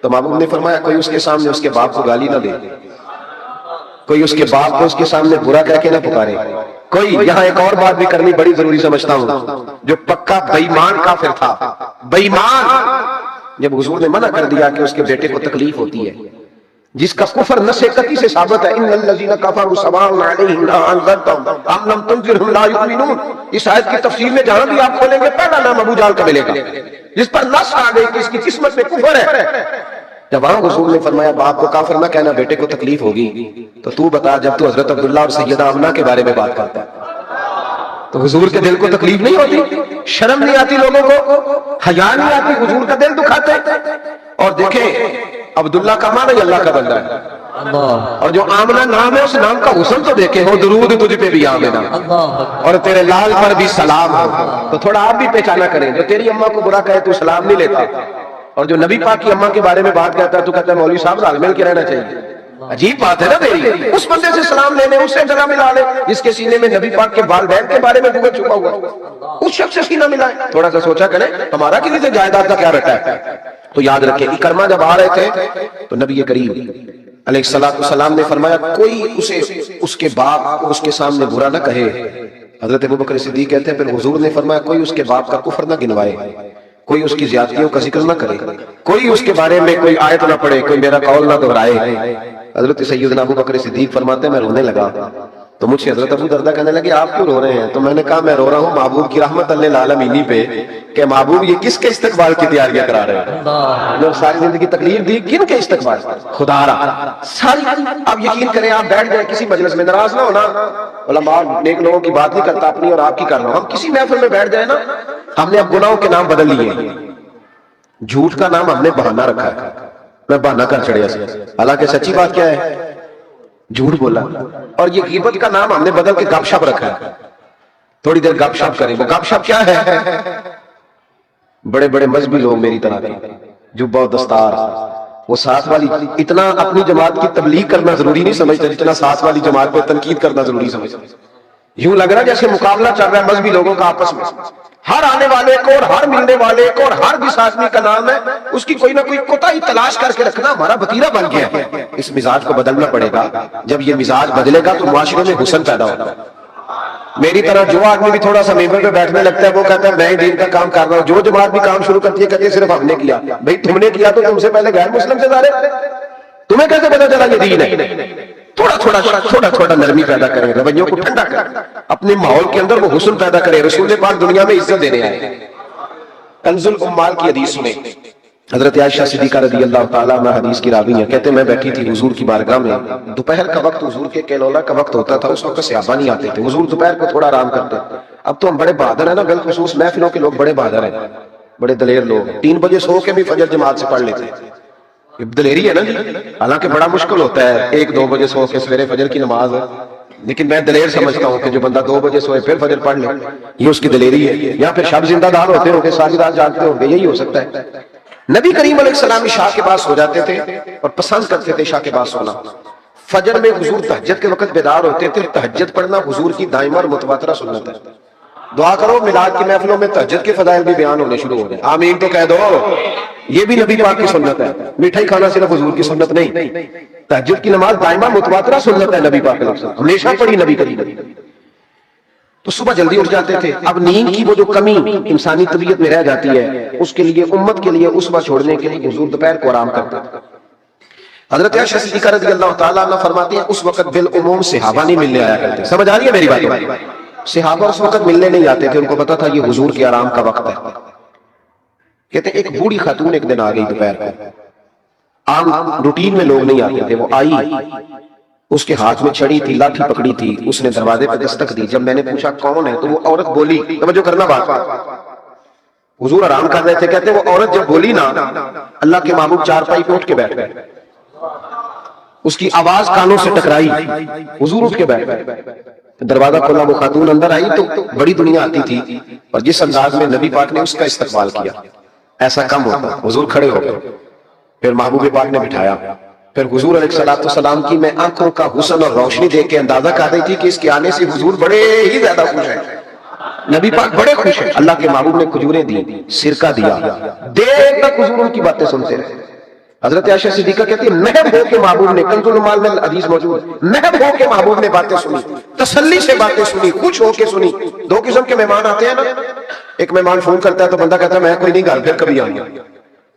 تو محبوب نے فرمایا کوئی اس کے سامنے اس کے باپ کو گالی نہ دے, کوئی اس کے باپ کو اس کے سامنے برا کہہ کے نہ پکارے. کوئی یہاں ایک اور بات بھی کرنی بڑی ضروری سمجھتا ہوں, جو پکا بے ایمان کافر تھا, بے ایمان, جب حضور نے منع کر دیا کہ اس کے بیٹے کو تکلیف ہوتی ہے, جس کا کفر نص قطعی سے ثابت ہے, ان الذین کفروا سواء علیہم انذرتم ام لم تنذرہم لا یؤمنون. اس آیت کی تفسیر میں جہاں بھی آپ کھولیں گے پہلا نام ابو جہل کا ملے گا, جس پر نص آ گئی کہ اس کی قسمت میں کفر ہے. جب وہاں حضور نے فرمایا باپ کو کافر نہ کہنا, بیٹے کو تکلیف ہوگی, تو بتا جب تو حضرت عبداللہ اور سیدہ آمنہ کے بارے میں بات کرتا ہے تو حضور کے دل کو تکلیف نہیں ہوتی, شرم نہیں آتی لوگوں کو, حیا نہیں آتی, حضور کا دل دکھاتے. اور دیکھیں عبداللہ کا معنی اللہ کا بندہ ہے, اور جو آمنہ نام ہے اس نام کا حسن تو دیکھیں, ہو درود تجھ پہ بھی آمنہ اور تیرے لال پر بھی سلام ہو. تو تھوڑا آپ بھی پہچانا کریں, جو تیری اماں کو برا کہے تو سلام نہیں لیتا, اور جو نبی پاک کی اماں کے بارے میں بات کہتا ہے تو کہتا ہے مولوی صاحب رال مل کے رہنا چاہیے. عجیب بات ہے نا میری, اس بندے سے سلام لینے, اس سے گلا ملا لے جس کے سینے میں نبی پاک کے والدین کے بارے میں گوگل چھپا ہوا ہے, اس شخص سے سینہ ملائے. تھوڑا سا سوچا کریں ہمارا کسی سے جائیداد کا کیا رکھا ہے. تو یاد رکھیں اکرمہ جب آ رہے تھے تو نبی کریم علیہ السلام نے فرمایا کوئی اسے اس کے باپ کو اس کے سامنے برا نہ کہے. حضرت ابوبکر صدیق کہتے ہیں پھر حضور نے فرمایا کوئی اس کے باپ کا کفر نہ گنوائے, کوئی اس کی زیادتیوں کا ذکر نہ کرے, کوئی اس کے بارے میں کوئی آیت نہ پڑھے, کوئی میرا قول نہ دہرائے. حضرت سیدنا ابو بکر صدیق فرماتے ہیں میں رونے لگا تو مجھ سے حضرت ابو دردہ کہنے لگے آپ کیوں رو رہے ہیں؟ تو میں نے کہا میں رو رہا ہوں محبوب کی رحمت للعالمین پہ کہ محبوب یہ کس کے استقبال کی تیاریاں کرا رہے ہیں. جو ساری زندگی تکلیف دی کن کے استقبال, خدا را ساری. آپ یقین کریں آپ بیٹھ جائیں کسی مجلس میں, ناراض نہ ہونا, علماء نیک لوگوں کی بات نہیں کرتا, اپنی اور آپ کی کر رہا ہوں. ہم کسی محفل میں بیٹھ جائیں نا, ہم نے اب گناہوں کے نام بدل لیے, جھوٹ کا نام ہم نے بہانہ رکھا ہے, میں بہانہ کر چڑھیا سے, حالانکہ سچی بات کیا ہے جھوٹ بولا. اور یہ غیبت کا نام ہم نے بدل کے گپ شپ رکھا ہے, تھوڑی دیر گپ شپ کریں. وہ گپ شپ کیا ہے؟ بڑے بڑے مذہبی لوگ میری طرح کے جبہ و دستار, وہ ساتھ والی اتنا اپنی جماعت کی تبلیغ کرنا ضروری نہیں سمجھتے جتنا ساتھ والی جماعت پہ تنقید کرنا ضروری سمجھتے. یوں لگ رہا ہے جیسے مقابلہ چل رہا ہے مذہبی لوگوں کا آپس میں, ہر آنے والے کو اور ہر ملنے والے کو اور ہر جس آدمی کا نام ہے اس کی کوئی نہ کوئی کوتاہی تلاش کر کے رکھنا ہمارا وتیرہ بن گیا ہے. اس مزاج کو بدلنا پڑے گا. جب یہ مزاج بدلے گا تو معاشرے میں حسن پیدا ہوگا. میری طرح جو آدمی بھی تھوڑا سا ممبر پہ بیٹھنے لگتا ہے وہ کہتا ہے میں ہی دین کا کام کر رہا ہوں. جو جماعت بھی کام شروع کرتی ہے کہتی ہے صرف ہم نے کیا. بھئی تم نے کیا تو تم سے پہلے غیر مسلم سے سارے, تمہیں کیسے پتا چلا یہ دین ہے؟ تھوڑا تھوڑا نرمی پیدا کریں, رویوں کو ٹھنڈا کریں, اپنے ماحول کے اندر وہ حسن پیدا کریں. رسول پاک دنیا میں عزت دینے آئے. کنز الامال کی حدیث میں حضرت عائشہ صدیقہ رضی اللہ تعالیٰ عنہ حدیث کی راوی ہیں, کہتے ہیں میں بیٹھی تھی حضور کی بارگاہ میں, دوپہر کا وقت حضور کے کیلولا کا وقت ہوتا تھا, اس وقت صحابہ نہیں آتے تھے, حضور دوپہر کو تھوڑا آرام کرتے. اب تو ہم بڑے بہادر ہیں نا, بالخصوص محفلوں کے لوگ بڑے بہادر ہیں, بڑے دلیر لوگ ہیں, 3 بجے سو کے بھی فجر جماعت سے پڑھ لیتے ہیں. دلیری ہے نا جی, حالانکہ بڑا مشکل ہوتا ہے 1-2 بجے سو کے سویرے فجر کی نماز ہے, لیکن میں دلیر سمجھتا ہوں کہ جو بندہ 2 بجے سوئے پھر فجر پڑھ لے یہ اس کی دلیری ہے. یا پھر شب زندہ دار ہوتے ہوں گے, ساری رات جاگتے ہوں گے, یہی ہو سکتا ہے. نبی کریم علیہ السلام عشاء کے بعد سو جاتے تھے اور پسند کرتے تھے عشاء کے بعد سونا. فجر میں حضور تہجد کے وقت بیدار ہوتے تھے. تہجد پڑھنا حضور کی دائمہ اور متواترہ سنت ہے. دعا کرو میلاد کی محفلوں میں تہجد کے فضائل بھی بیان ہونے شروع ہو جائیں. آمین تو کہہ دو. یہ بھی نبی پاک کی سنت ہے. مٹھائی کھانا صرف حضور کی سنت نہیں, تہجد کی نماز دائمہ متواترہ سنت ہے نبی پاک علیہ السلام, ہمیشہ پڑھی نبی کریم. تو صبح جلدی اٹھ جاتے تھے. اب نیند کی وہ جو کمی انسانی طبیعت میں رہ جاتی ہے اس کے لیے امت کے لیے اسوہ چھوڑنے کے لیے حضور دوپہر کو آرام کرتے تھے. حضرت عائشہ صدیقہ رضی اللہ تعالیٰ عنہ فرماتی ہیں اس وقت بالعموم صحابہ نہیں ملنے آیا کرتے. سمجھ آ رہی ہے میری بات؟ صحابہ اس وقت ملنے نہیں آتے تھے, ان کو پتا تھا یہ حضور کے آرام کا وقت ہے. کہتے ہیں ایک بوڑھی خاتون ایک دن آ گئی دوپہر کو, عام روٹین میں لوگ نہیں آتے تھے, وہ آئی, اس کے ہاتھ میں چھڑی تھی، لاٹھی پکڑی تھی، اس نے دروازے پہ دستک دی. جب میں نے پوچھا کون ہے تو وہ عورت بولی. توجہ کرنا بات، حضور آرام کر رہے تھے، کہتے وہ عورت جب بولی نا، اللہ کے محبوب چارپائی پہ اٹھ کے بیٹھ گئے. اس کی آواز کانوں سے ٹکرائی، حضور اٹھ کے بیٹھ گئے. دروازہ کھولا، وہ خاتون اندر آئی تو بڑی دنیا آتی تھی، اور جس انداز میں نبی پاک نے اس کا استقبال کیا ایسا کم ہوتا. حضور کھڑے ہو گئے، پھر محبوب پاک نے بٹھایا. پھر حضور علیہ السلام کی میں آنکھوں کا حسن اور روشنی دیکھ کے اندازہ کر رہی تھی کہ اس کے آنے سے حضور بڑے ہی زیادہ خوش ہیں، نبی پاک بڑے خوش ہیں. اللہ کے محبوب نے کھجوریں دی، سرکہ دیا، دیر تک حضور ان کی باتیں سنتے رہے. حضرت عائشہ صدیقہ کہتی ہے محب ہو کے محبوب نے، کنز المال میں حدیث موجود، محب ہو کے محبوب نے باتیں سنی، تسلی سے باتیں سنی، خوش ہو کے سنی. دو قسم کے مہمان آتے ہیں نا، ایک مہمان فون کرتا ہے تو بندہ کہتا ہے میں کوئی نہیں گھر پھر کبھی آؤں گا،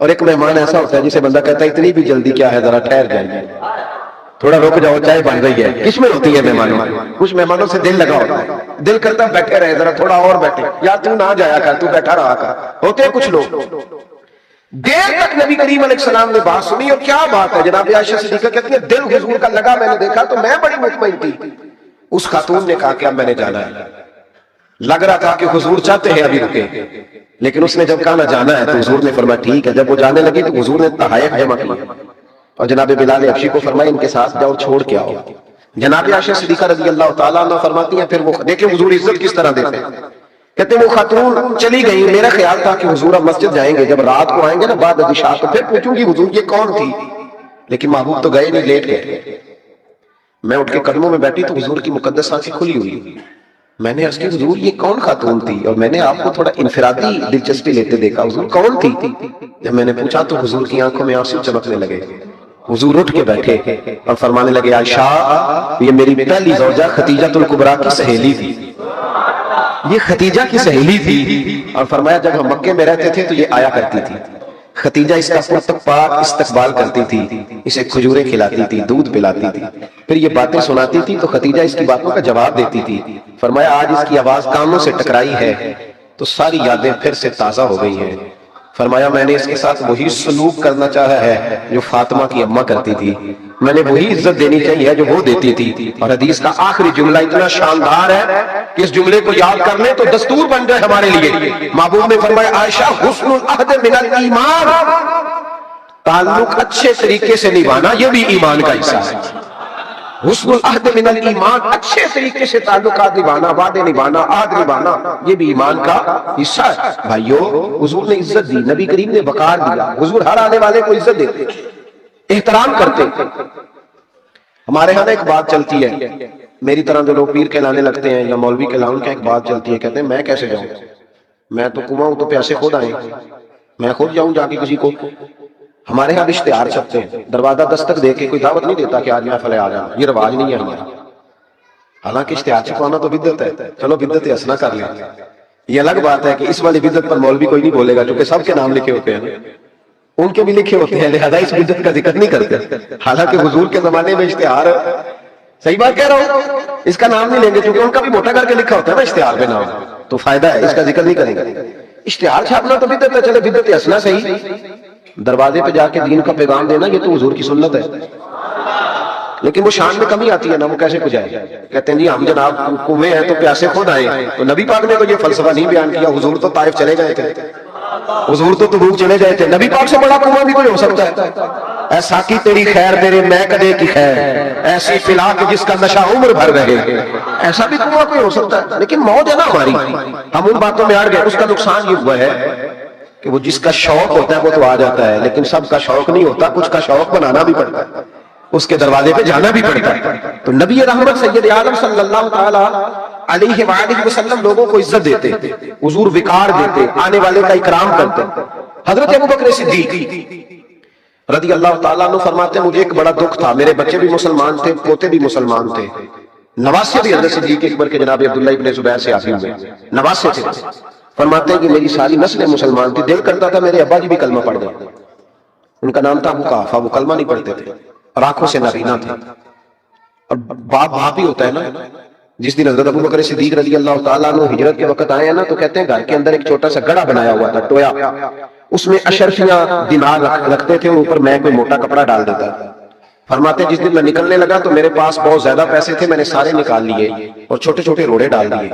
اور ایک مہمان ایسا ہوتا ہے جسے بندہ کہتا ہے اتنی بھی جلدی کیا ہے، ذرا ٹھہر جائیے، تھوڑا رک جاؤ، چائے بن رہی ہے. کس میں ہوتی ہے مہمانوں؟ کچھ مہمانوں سے دل لگا ہوتا ہے، دل کرتا ہے بیٹھے رہے، ذرا تھوڑا اور بیٹھے، یا تو نہ جایا کر، تو بیٹھا رہا کر. ہوتے ہیں کچھ لوگ. دیر تک نبی کریم علیہ السلام نے بات سنی، اور کیا بات ہے. جناب عائشہ صدیقہ کہتی ہے دل حضور کا لگا، میں نے دیکھا تو میں بڑی مطمئن تھی. اس خاتون نے کہا کہ اب میں نے جانا ہے. لگ رہا تھا کہ حضور چاہتے ہیں ابھی رکے، لیکن اس نے جب کہا نہ جانا ہے تو حضور نے فرمایا ٹھیک ہے. جب وہ جانے لگی تو حضور نے تحائف جمع کی اور جناب بلال حبشی کو فرمایا ان کے ساتھ جاؤ، چھوڑ کے آؤ. جناب عائشہ صدیقہ رضی اللہ تعالیٰ عنہ فرماتی ہیں پھر وہ دیکھیں حضور عزت کس طرح دیتے ہیں. کہتے ہیں وہ خاتون چلی گئی، میرا خیال تھا کہ حضور اب مسجد جائیں گے، جب رات کو آئیں گے نا بعد عشاء تو پھر پوچھوں گی حضور یہ کون تھی، لیکن محبوب تو گئے نہیں، لیٹ گئے. میں اٹھ کے قدموں میں بیٹھی تو حضور کی مقدس آنکھیں کھلی ہوئی. میں نے عرض کی حضور یہ کون خاتون تھی، اور میں نے آپ کو تھوڑا انفرادی دلچسپی لیتے دیکھا، حضور کون تھی؟ جب میں نے پوچھا تو حضور کی آنکھوں میں آنسو چمکنے لگے. حضور اٹھ کے بیٹھے اور فرمانے لگے عائشہ یہ میری پہلی زوجہ خدیجہ الکبریٰ کی سہیلی تھی، یہ خدیجہ کی سہیلی تھی. اور فرمایا جب ہم مکے میں رہتے تھے تو یہ آیا کرتی تھی، خدیجہ اس کا پرتک پاک استقبال کرتی تھی، اسے کھجوریں کھلاتی تھی، دودھ پلاتی تھی، پھر یہ باتیں سناتی تھی تو خدیجہ اس کی باتوں کا جواب دیتی تھی. فرمایا آج اس کی آواز کانوں سے ٹکرائی ہے تو ساری یادیں پھر سے تازہ ہو گئی ہیں. فرمایا میں نے اس کے ساتھ وہی سلوک کرنا چاہا ہے جو فاطمہ کی اماں کرتی تھی، میں نے وہی عزت دینی چاہیے جو وہ دیتی تھی. اور حدیث کا آخری جملہ اتنا شاندار ہے کہ اس جملے کو یاد کر لیں تو دستور بن جائے ہمارے لیے. محبوب نے فرمایا عائشہ حسن العہد من الایمان، تعلق اچھے طریقے سے نبھانا یہ بھی ایمان کا حصہ ہے. حسن العہد من الایمان، اچھے طریقے سے تعلقات نبھانا، وعدے نبھانا، عہد نبھانا یہ بھی ایمان کا حصہ ہے. بھائیو حضور نے عزت دی، نبی کریم نے وقار دیا. حضور ہر آنے والے کو عزت دیتے، احترام کرتے. ہمارے ہاں ایک بات چلتی ہے، میری طرح جو لوگ پیر کہلانے لگتے ہیں یا مولوی کہلانے کا ایک بات چلتی ہے، کہتے ہیں میں کیسے جاؤں، میں تو کنواں ہوں تو پیاسے خود آئیں، میں خود جاؤں جا کے کسی کو. ہمارے ہاں اشتہار چھپتے ہیں، دروازہ دستک دے کے کوئی دعوت نہیں دیتا کہ آج محفل آ جانا، یہ رواج نہیں ہے ہمارا. حالانکہ اشتہار چھپانا تو بدعت ہے، چلو بدعت حسنہ کر لیں. یہ الگ بات ہے کہ اس والی بدعت پر مولوی کوئی نہیں بولے گا کیونکہ سب کے نام لکھے ہوتے ہیں، ان کے بھی لکھے ہوتے ہیں، لہذا اس بدعت کا ذکر نہیں کرتے. حالانکہ حضور کے زمانے میں اشتہار، صحیح بات کہہ رہا ہوں، اس کا نام نہیں لیں گے کیونکہ ان کا بھی موٹا کر کے لکھا ہوتا ہے نا اشتہار پہ نام، تو فائدہ ہے، اس کا ذکر نہیں کریں گے. اشتہار چھاپنا تو بدعت ہے، چلے بدعت حسنہ صحیح. دروازے پہ جا کے دین کا پیغام دینا یہ تو حضور کی سنت ہے، لیکن وہ شان میں کمی آتی ہے نا، وہ کیسے کجائے. کہتے ہیں جی ہم جناب کنویں ہیں تو پیاسے خود آئیں، تو نبی پاک نے تو یہ فلسفہ نہیں بیان کیا. حضور تو طائف چلے گئے تھے، حضور تو تبوک چلے گئے تھے، نبی پاک سے بڑا کنواں بھی کوئی ہو سکتا ہے. اے ساقی تیری خیر میرے میں کدے کی خیر، ایسی پلا کہ جس کا نشہ عمر بھر رہے، ایسا بھی کنواں کوئی ہو سکتا ہے. لیکن موت ہے نا ہماری، ہم ان باتوں میں اڑ گئے. اس کا نقصان یہ ہوا ہے کہ وہ جس کا شوق ہوتا ہے وہ تو آ جاتا ہے، لیکن سب کا شوق نہیں ہوتا، کچھ کا شوق بنانا بھی پڑتا ہے، اس کے دروازے پہ جانا بھی پڑتا ہے. تو نبی رحمت سید عالم صلی اللہ تعالی علیہ وآلہ وسلم لوگوں کو عزت دیتے، حضور وقار دیتے، آنے والے کا اکرام کرتے. حضرت ابوبکر صدیق رضی اللہ تعالیٰ عنہ فرماتے ہیں مجھے ایک بڑا دکھ تھا، میرے بچے بھی مسلمان تھے، پوتے بھی مسلمان تھے، نواسے بھی حضرت صدیق اکبر کے جناب عبداللہ ابن زبیر سے آتے ہوئے نواسے تھے. فرماتے ہیں کہ میری ساری نسل مسلمان تھی، دل کرتا تھا میرے ابا جی بھی کلمہ پڑھ جائے. ان کا نام تھا ابو قحافہ، وہ کلمہ نہیں پڑھتے تھے اور آنکھوں سے نابینا تھے. اور باپ ہی ہوتا ہے نا. جس دن حضرت ابوبکر صدیق رضی اللہ تعالیٰ عنہ ہجرت کے وقت آئے ہیں نا تو کہتے ہیں گھر کے اندر ایک چھوٹا سا گڑا بنایا ہوا تھا، ٹویا، اس میں اشرفیاں دینار رکھتے تھے اور اوپر میں کوئی موٹا کپڑا ڈال دیتا. فرماتے ہیں جس دن میں نکلنے لگا تو میرے پاس بہت زیادہ پیسے تھے، میں نے سارے نکال لیے اور چھوٹے چھوٹے روڑے ڈال دیے،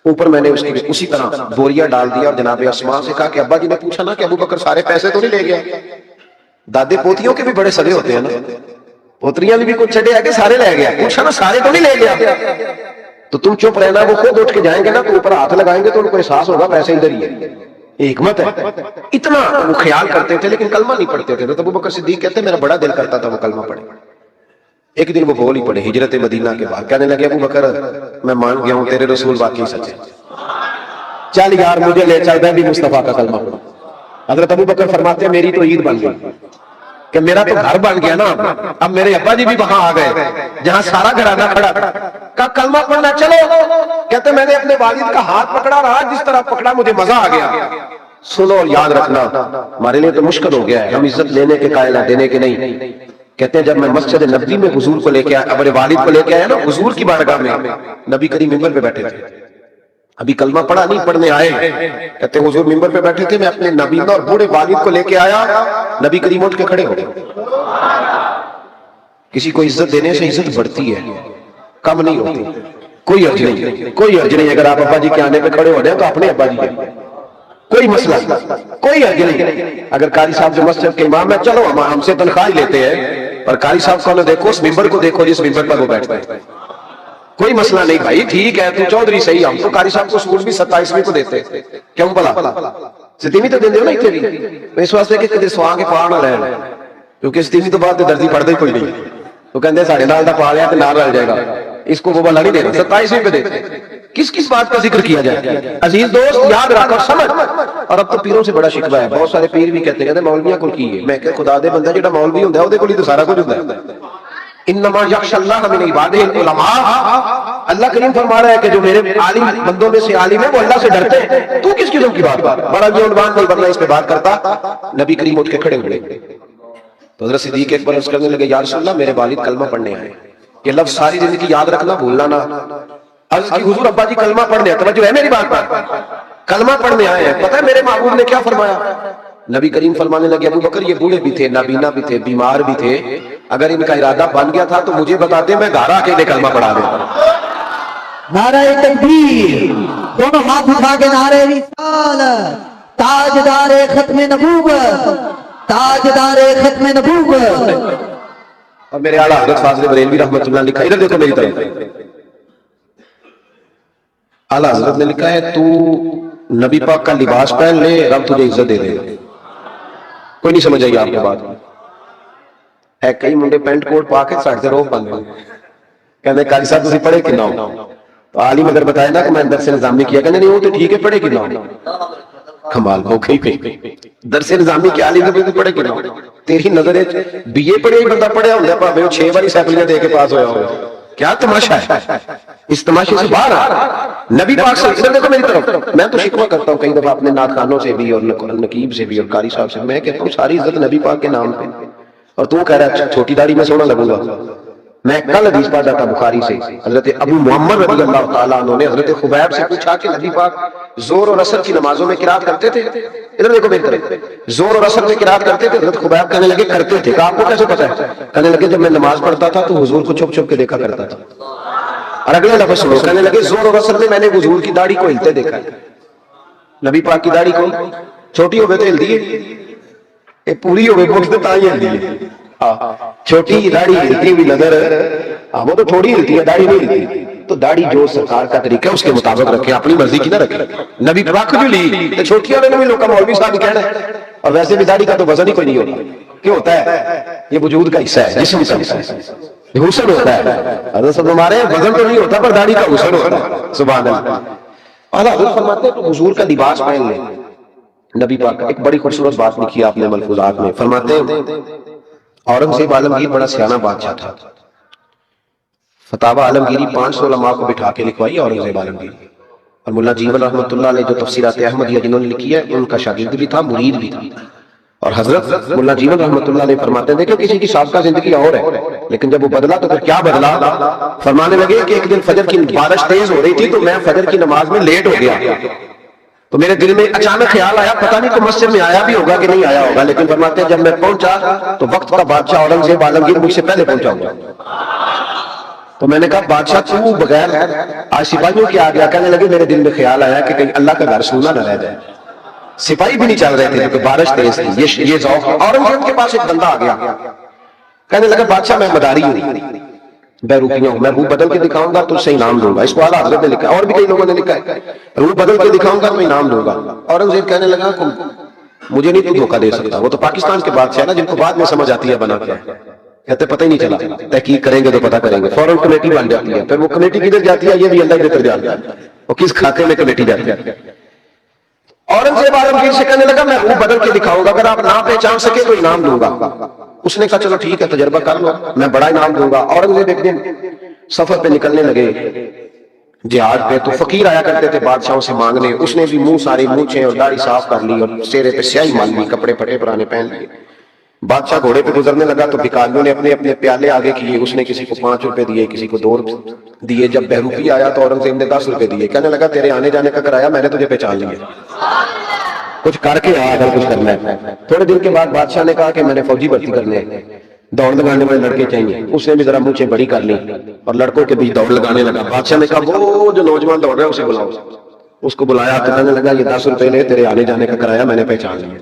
اوپر میں نے اسی طرح بوریا ڈال دیا اور جناب اسماء سے کہا کہ ابا جی نے پوچھا نا کہ ابو بکر سارے پیسے تو نہیں لے گیا؟ دادے پوتیوں کے بھی بڑے سگے ہوتے ہیں نا، پوتریاں بھی کچھ چھڑے کہ سارے لے گیا، پوچھا نا سارے تو نہیں لے گیا؟ تو تم چپ رہنا، وہ خود اٹھ کے جائیں گے نا تو اوپر ہاتھ لگائیں گے تو ان کو احساس ہوگا پیسے ادھر ہی ہے، یہ حکمت ہے۔ اتنا وہ خیال کرتے تھے لیکن کلمہ نہیں پڑھتے تھے۔ تو ابو بکر صدیق کہتے ہیں میرا بڑا دل کرتا تھا وہ کلمہ پڑھے۔ ایک دن وہ بول ہی پڑے ہجرت مدینہ کے بعد، کہنے لگے ابو بکر میں مان گیا ہوں تیرے رسول واقعی سچ ہے، چل یار مجھے لے چل، میں بھی مصطفیٰ کا کلمہ پڑھوں۔ حضرت ابو بکر فرماتے ہیں میری تو عید بن گئی کہ میرا تو گھر بن گیا نا، اب میرے ابا جی بھی وہاں آ گئے جہاں سارا گھرانہ کھڑا تھا، کہا کلمہ پڑھنا چلو۔ کہتے میں نے اپنے والد کا ہاتھ پکڑا رہا، جس طرح پکڑا مجھے مزہ آ گیا۔ سنو اور یاد رکھنا، ہمارے لیے تو مشکل ہو گیا ہے، ہم عزت لینے کے قائل ہیں، دینے کے نہیں۔ کہتے ہیں جب میں مسجد نبوی میں حضور کو لے کے آیا، اپنے والد کو لے کے آیا نا حضور کی بارگاہ میں، نبی کریم ممبر پہ بیٹھے تھے، ابھی کلمہ پڑھا نہیں، پڑھنے آئے۔ کہتے ہیں حضور ممبر پہ بیٹھے تھے، میں اپنے نبینا اور بوڑھے والد کو لے کے آیا، نبی کریم اٹھ کے کھڑے ہو گئے۔ کسی کو عزت دینے سے عزت بڑھتی ہے، کم نہیں ہوتی۔ کوئی حرج نہیں، کوئی حرج نہیں، اگر آپ ابا جی کے آنے پہ کھڑے ہو جائیں تو اپنے ابا جی کے، کوئی مسئلہ نہیں، کوئی حرج نہیں۔ اگر قاری صاحب جو مسجد کے امام ہے، چلو ہم سے تنخواہ لیتے ہیں، پر قاری صاحب کو نہ دیکھو، اس ممبر کو دیکھو جس ممبر پر وہ بیٹھتے ہیں، کوئی مسئلہ نہیں بھائی، ٹھیک ہے تو چودھری صحیح، ہم تو قاری صاحب کو سکول بھی 27ویں کو دیتے، کیوں بلا 27ویں تو دیندے ہو نا اتنے بھی، اس واسطے کہ کدے سواں کے پاڑ نہ رہے، کیونکہ 27ویں تو بعد دردی پڑھتا ہی کوئی نہیں، تو کہندے ساڑھے نال دا پا لیا تو نال رل جائے گا، اس کو وہ بلا نہیں دینا، 27ویں پہ دیتے۔ کس بات کا ذکر کیا جائے؟ عزیز دوست یاد رکھ اور سمجھ۔ اور اب تو پیروں سے بڑا شکوہ ہے، بہت سارے پیر بھی کہتے ہیں مولویاں کو کی ہے، میں کہ خدا دے بندہ جڑا مولوی ہوندا ہے، اودے کول ہی تو سارا کچھ ہوندا ہے۔ انما یخشى اللہ من عبادہ العلماء، اللہ کریم فرما رہا ہے کہ جو میرے عالم بندوں میں سے عالم ہے وہ اللہ سے ڈرتے ہیں۔ تو کس قسم کی بات بڑا جو عنوان نہیں ورنہ اس پہ بات کرتا۔ نبی کریم اٹھ کے کھڑے ہوئے تو حضرت صدیق اکبر عرض کرنے لگے یا رسول اللہ میرے والد کلمہ پڑھنے آئے، یہ لفظ ساری زندگی یاد رکھنا، بھولنا نہ۔ عرض کی حضور ابا جی کلمہ پڑھنے آئے، توجہ ہے میری بات پر، کلمہ پڑھنے آئے ہیں، پتہ ہے میرے محبوب نے کیا فرمایا؟ نبی کریم فرمانے لگے ابو بکر یہ بوڑھے بھی تھے، نابینا بھی تھے، بیمار بھی تھے، اگر ان کا ارادہ بن گیا تھا تو مجھے بتاتے میں گھر آ کے انہیں کلمہ پڑھا دیتا۔ نعرہ تکبیر، دونوں ہاتھ اٹھا کے نعرہ رسالت، تاجدار ختم نبوت، تاجدار ختم نبوت۔ اور میرے اعلیٰ حضرت فاضل بریلوی رحمۃ اللہ نے لکھا، ادھر دیکھو میری طرف، اعلیٰ حضرت نے لکھا ہے تو نبی پاک کا لباس پہن لے، رب تجھے عزت دے دے گا۔ کوئی نہیں سمجھ آئی آپ کو بات ہے؟ کئی منڈے پینٹ کوٹ پا کے ساڑھے روح بن گئے، کہنے قاری صاحب تسی پڑھے کنا ہو؟ تو عالم اگر بتائے نا کہ میں درس نظامی کیا، کہنے نہیں وہ تو ٹھیک ہے، پڑھے کنا ہو؟ کمال ہو گئی، درس نظامی کیا عالم تو پڑھے کنا ہو؟ تیری نظر بی اے پڑھے ہی بندہ پڑھیا ہوتا ہے، پاوے وہ 6 باری سیکلیاں دے کے پاس ہویا ہو، کیا تماشا ہے؟ اس تماشے سے باہر آ نبی پاک سے ادھر دیکھو میری طرف۔ میں تو شکوہ کرتا ہوں کئی دفعہ اپنے نعت خانوں سے بھی اور نقیب سے بھی اور قاری صاحب سے، میں کہتا ہوں ساری عزت نبی پاک کے نام پہ، اور تو کہہ رہا ہے چھوٹی داڑھی میں سونا لگوں گا۔ میں کل حدیث پڑھ رہا تھا بخاری سے، حضرت ابو محمد رضی اللہ تعالیٰ عنہ نے حضرت خبیب سے پوچھا کہ نبی پاک زور اور عصر کی نمازوں میں قرات کرتے تھے؟ ادھر دیکھو میری طرف، زور اور عصر میں قرات کرتے تھے؟ حضرت خبیب کہنے لگے کرتے تھے۔ کہا آپ کو کیسے پتا ہے؟ کہنے لگے جب میں نماز پڑھتا تھا تو حضور کو چھپ چھپ کے دیکھا کرتا تھا۔ اور اگلے لفظ سنو، کہنے لگے زور اور عصر میں میں نے حضور کی داڑھی کو ہلتے دیکھا ہے۔ نبی پاک کی داڑھی کو چھوٹی ہوئے تو ہلتی ہے، پوری ہوئے بولتے تاں ہی ہلتی ہے، چھوٹی داڑھی ہلتی ہوئی نظر، وہ تو تھوڑی ہلتی ہے، داڑھی نہیں ہلتی۔ تو داڑھی جو سرکار کا طریقہ ہے اس کے مطابق رکھے، اپنی مرضی کی نہ رکھے۔ نبی پاک جو لی تو چھوٹی والے نے بھی لوگ مولوی صاحب کہنا ہے، اور ویسے بھی داڑھی کا تو وزن ہی کوئی نہیں ہوتا، کیوں ہوتا ہے؟ یہ وجود کا حصہ ہے، جسم کا حصہ ہے، حسن ہوتا ہے۔ حضرت صاحب ہمارے وزن تو نہیں ہوتا پر داڑھی کا حسن ہوتا ہے، سبحان اللہ۔ اعلیٰ حضرت فرماتے ہیں تو حضور کا لباس پہن لے۔ نبی پاک ایک بڑی خوبصورت بات لکھی ہے آپ نے ملفوظات میں، فرماتے ہیں اورنگزیب عالمگیر بڑا سیانہ بادشاہ تھا، فتاوی عالمگیری 500 علماء کو بٹھا کے لکھوائی اورنگزیب عالمگیر، اور مولا جیون رحمۃ اللہ علیہ جو تفسیرات احمدیہ جنہوں نے لکھی ہے ان کا شاگرد بھی تھا، مرید بھی تھا۔ اور حضرت مولا جیون رحمۃ اللہ علیہ فرماتے ہیں دیکھو کسی کی سابقہ زندگی اور ہے، لیکن جب وہ بدلا تو پھر کیا بدلا؟ فرمانے لگے کہ ایک دن فجر کی بارش تیز ہو رہی تھی تو میں فجر کی نماز میں لیٹ ہو گیا، تو میرے دل میں اچانک خیال آیا، پتہ نہیں تو مسجد میں آیا بھی ہوگا کہ نہیں آیا ہوگا، لیکن فرماتے ہیں جب میں پہنچا تو وقت کا بادشاہ اورنگزیب عالمگیر مجھ سے پہلے پہنچا ہوا۔ تو میں نے کہا بادشاہ تو بغیر آج سپاہیوں کے آ گیا؟ کہنے لگے میرے دل میں خیال آیا کہ کہیں اللہ کا گھر سونا نہ رہ جائے۔ سپاہی بھی نہیں چل رہے تھے کیونکہ بارش تیز تھی، یہ ذوق۔ اورنگزیب کے پاس ایک بندہ آ گیا، کہنے لگا بادشاہ میں مداری ہوں، بیروپیہ ہوں، میں روح بدل کے دکھاؤں گا تو اسے انعام دوں گا۔ اس کو اعلیٰ حضرت نے لکھا، اور بھی کئی لوگوں نے لکھا ہے، روح بدل کے دکھاؤں گا تو انعام دوں گا۔ اورنگزیب کہنے لگا مجھے نہیں تو دھوکہ دے سکتا، وہ تو پاکستان کے بادشاہ ہے نا جن کو بعد میں سمجھ آتی ہے بنا کیا ہے، کہتے پتہ ہی نہیں چلا، تحقیق کریں گے تو پتہ کریں گے، فوراً کمیٹی بن جاتی ہے۔ پھر وہ کمیٹی کدھر جاتی ہے یہ بھی اللہ بہتر جانتا ہے، وہ کس کھاتے میں کمیٹی جاتی ہے۔ اورنگزیب عالمگیر سے کہنے لگا میں روح بدل کے دکھاؤں گا، اگر آپ نہ پہچان سکے تو انعام دوں گا۔ اس نے کہا چلو ٹھیک ہے تجربہ کر لو، میں بڑا انعام دوں گا۔ اورنگزیب ایک دن سفر پہ نکلنے لگے جہاد پہ، تو فقیر آیا کرتے تھے بادشاہوں سے مانگنے، اس نے بھی منہ ساری مونچھیں اور داڑھی صاف کر لی اور چہرے پہ سیاہی مال لی، کپڑے پھٹے پرانے پہن لیے۔ بادشاہ گھوڑے پہ گزرنے لگا تو بھکاریوں نے اپنے اپنے پیالے آگے کیے، اس نے کسی کو 5 روپے دیے، کسی کو 2 دیے۔ جب بہروپی آیا تو اورنگزیب نے 10 روپے دیے، کہنے لگا تیرے آنے جانے کا کرایہ میں نے تجھے پہچان لیا، کچھ کر کے آ اگر کچھ کرنا ہے۔ تھوڑے دن کے بعد بادشاہ نے کہا کہ میں نے فوجی بھرتی کرنے ہیں، دوڑ لگانے والے لڑکے چاہیے۔ اس نے بھی ذرا مونچھیں بڑی کر لی اور لڑکوں کے بیچ دوڑ لگانے لگا۔ بادشاہ نے کہا وہ جو نوجوان دوڑ رہا ہے اسے بلاؤ۔ اس کو بلایا تو کہنے لگا یہ 10 روپے لے، تیرے آنے جانے کا کرایہ میں نے پہچان لیا۔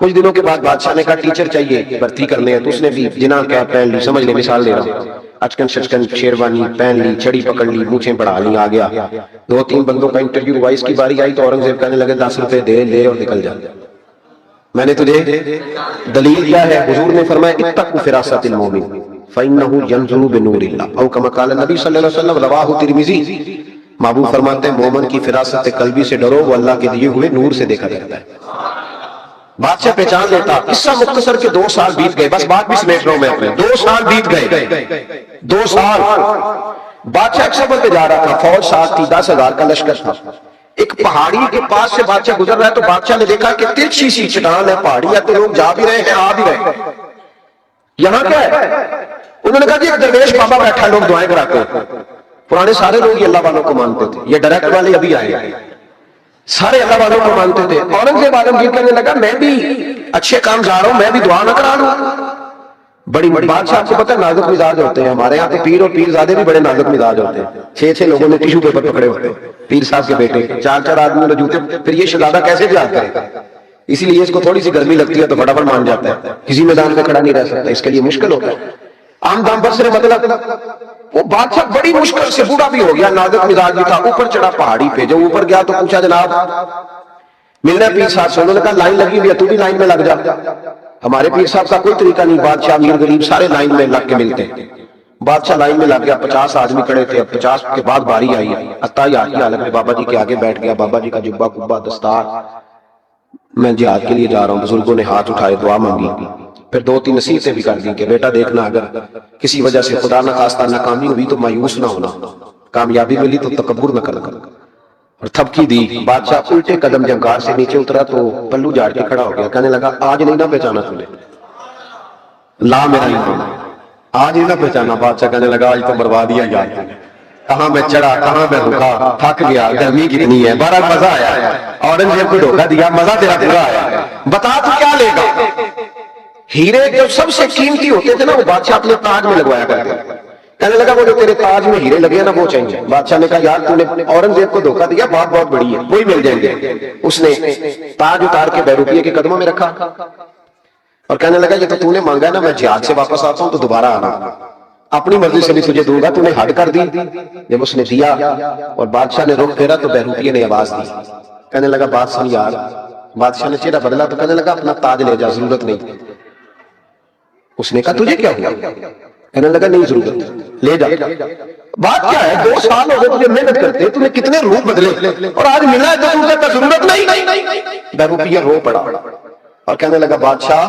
کچھ دنوں کے بعد بادشاہ نے کہا ٹیچر چاہیے بھرتی کرنے ہیں، تو اس نے بھی جناح کیپ پہن لی، سمجھ لے مثال دے رہا ہوں، اچکن شچکن شیروانی پہن لی، چھڑی پکڑ لی، مونچھیں بڑھا لی، آ گیا۔ 2-3 بندوں کا انٹرویو ہوا، اس کی باری آئی تو اورنگزیب کہنے لگے 10 روپے دے لے اور نکل جا، میں نے تجھے دلیل کیا ہے؟ حضور نے فرمایا اتقوا فراست المومن فإنه ينظر بنور اللہ، او کما قال نبی صلی اللہ علیہ وسلم، رواہ ترمذی۔ محبوب فرماتے ہیں مومن کی فراست قلبی سے ڈرو، وہ اللہ کے دیے ہوئے نور سے دیکھا جاتا ہے۔ بادشاہ پہچان لیتا۔ قصہ مختصر کے 2 سال بیت گئے، بس بات بھی سمیٹ رہا ہوں میں اپنے، 2 سال بیت گئے، 2 سال۔ بادشاہ ایک سفر پہ جا رہا تھا، فوج ساتھ تھی، 10,000 کا لشکر تھا۔ ایک پہاڑی کے پاس سے بادشاہ گزر رہا ہے تو بادشاہ نے دیکھا کہ ترچھی سی چٹان ہے، پہاڑی ہے، تو لوگ جا بھی رہے ہیں آ بھی رہے ہیں، یہاں کیا ہے؟ انہوں نے کہا کہ ایک درویش بابا بیٹھا، لوگ دعائیں کراتے ہیں۔ پرانے سارے لوگ یہ اللہ والوں کو مانتے تھے، یہ ڈائریکٹ والے ابھی آئے، سارے اللہ والوں کو مانتے تھے۔ اورنگزیب عالمگیر کہنے لگا میں بھی اچھے کام جا رہا ہوں، میں بھی دعا نہ کرا لوں۔ بڑی بادشاہ آپ کو پتہ ہے نازک مزاج ہوتے ہیں، ہمارے یہاں تو پیر اور پیر زادے بھی بڑے نازک مزاج ہوتے ہیں۔ 6 لوگوں نے ٹیشو پیپر پکڑے ہوتے ہیں، پیر صاحب کے بیٹے 4 آدمیوں نے جوتے، پھر یہ شہزادہ کیسے جہاد کرے گا؟ اسی لیے اس کو تھوڑی سی گرمی لگتی ہے تو فٹافٹ مان جاتا ہے، کسی میدان میں کھڑا نہیں رہ سکتا، اس کے لیے مشکل ہوتا ہے۔ عام دام پر سے مطلب وہ بادشاہ بڑی مشکل سے، بوڑھا بھی ہو گیا، نازک مزاج بھی تھا، اوپر چڑھا پہاڑی پہ۔ جو اوپر گیا تو پوچھا جناب ملنا ہے پیر صاحب سے؟ انہوں نے کہا لائن لگی ہوئی ہے، تو بھی لائن میں لگ جا۔ ہمارے پیر صاحب کا کوئی طریقہ نہیں، بادشاہ امیر غریب سارے لائن میں لگ کے ملتے ہیں۔ بادشاہ لائن میں لگ گیا، 50 آدمی کھڑے تھے، 50 کے بعد باری آئی، عطا کی حالت میں بابا جی کے آگے بیٹھ گیا۔ بابا جی کا جبہ کبا دستار، میں جہاد کے لیے جا رہا ہوں۔ بزرگوں نے ہاتھ اٹھائے، دعا مانگی، پھر 2-3 نصیحتیں بھی کر دی کہ بیٹا دیکھنا اگر کسی وجہ سے خدا نہ خواستہ ناکامی ہوئی تو مایوس نہ ہونا، کامیابی ملی تو تکبر نہ کرنا۔ اور تھپکی دی۔ بادشاہ الٹے قدم جب غار سے نیچے اترا تو پلو جھاڑ کے کھڑا ہو گیا، کہنے لگا آج نہیں نہ پہچانا تم نے، لا میرا ایمان، آج نہیں نہ پہچانا۔ بادشاہ کہنے لگا آج تو برباد ہی یار، کہاں میں چڑھا، کہاں میں رکا، تھک گیا، گرمی کتنی ہے، بڑا مزہ آیا۔ اورنگزیب کو دھوکہ دیا، مزہ تیرا پورا آیا، بتا تو کیا لے گا؟ ہیرے جو سب سے قیمتی ہوتے تھے نا وہ بادشاہ اپنے تاج میں لگوایا کرتے تھے۔ کہنے لگا وہ جو تیرے تاج میں ہیرے لگے نا وہ چاہیے۔ بادشاہ نے کہا یار تو نے اورنگزیب کو دھوکہ دیا، بات بہت بڑی ہے، وہی مل جائیں گے۔ اس نے تاج اتار کے بیروپیہ کے قدموں میں رکھا اور کہنے لگا یہ تو نے مانگا ہے نا، میں جہاد سے واپس آتا ہوں تو دوبارہ آنا، اپنی مرضی سے نہیں تجھے دوں گا، تو نے حد کر دی۔ جب اس نے دیا اور بادشاہ نے رخ پھیرا تو بیروپیہ نے آواز دی، کہنے لگا بات سن یار۔ بادشاہ نے چہرہ بدلا تو کہنے لگا اپنا تاج لے جا، ضرورت نہیں۔ اس نے کہا تجھے کیا ہوا؟ کہنے لگا نہیں ضرورت، لے جا۔ بات کیا ہے، 2 سال ہو گئے تجھے محنت کرتے، تمہیں کتنے روپ بدلے اور آج ملا ہے تو تم کہتا ضرورت نہیں۔ بیروپیہ رو پڑا اور کہنے لگا بادشاہ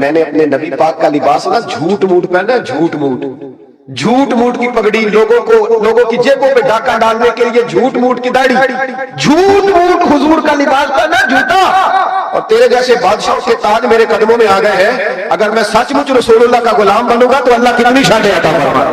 میں نے اپنے نبی پاک کا لباس نا جھوٹ موٹ پہنا ہے، جھوٹ موٹ کی پگڑی، لوگوں کی جیبوں پہ ڈاکہ ڈالنے کے لیے جھوٹ موٹ کی داڑھی، جھوٹ موٹ حضور کا لباس پہنا جھوٹا۔ اور تیرے جیسے بادشاہوں کے تاج میرے قدموں میں آ گئے ہیں، اگر میں سچ مچ رسول اللہ کا غلام بنوں گا تو اللہ کتنی شانیں عطا فرمائے۔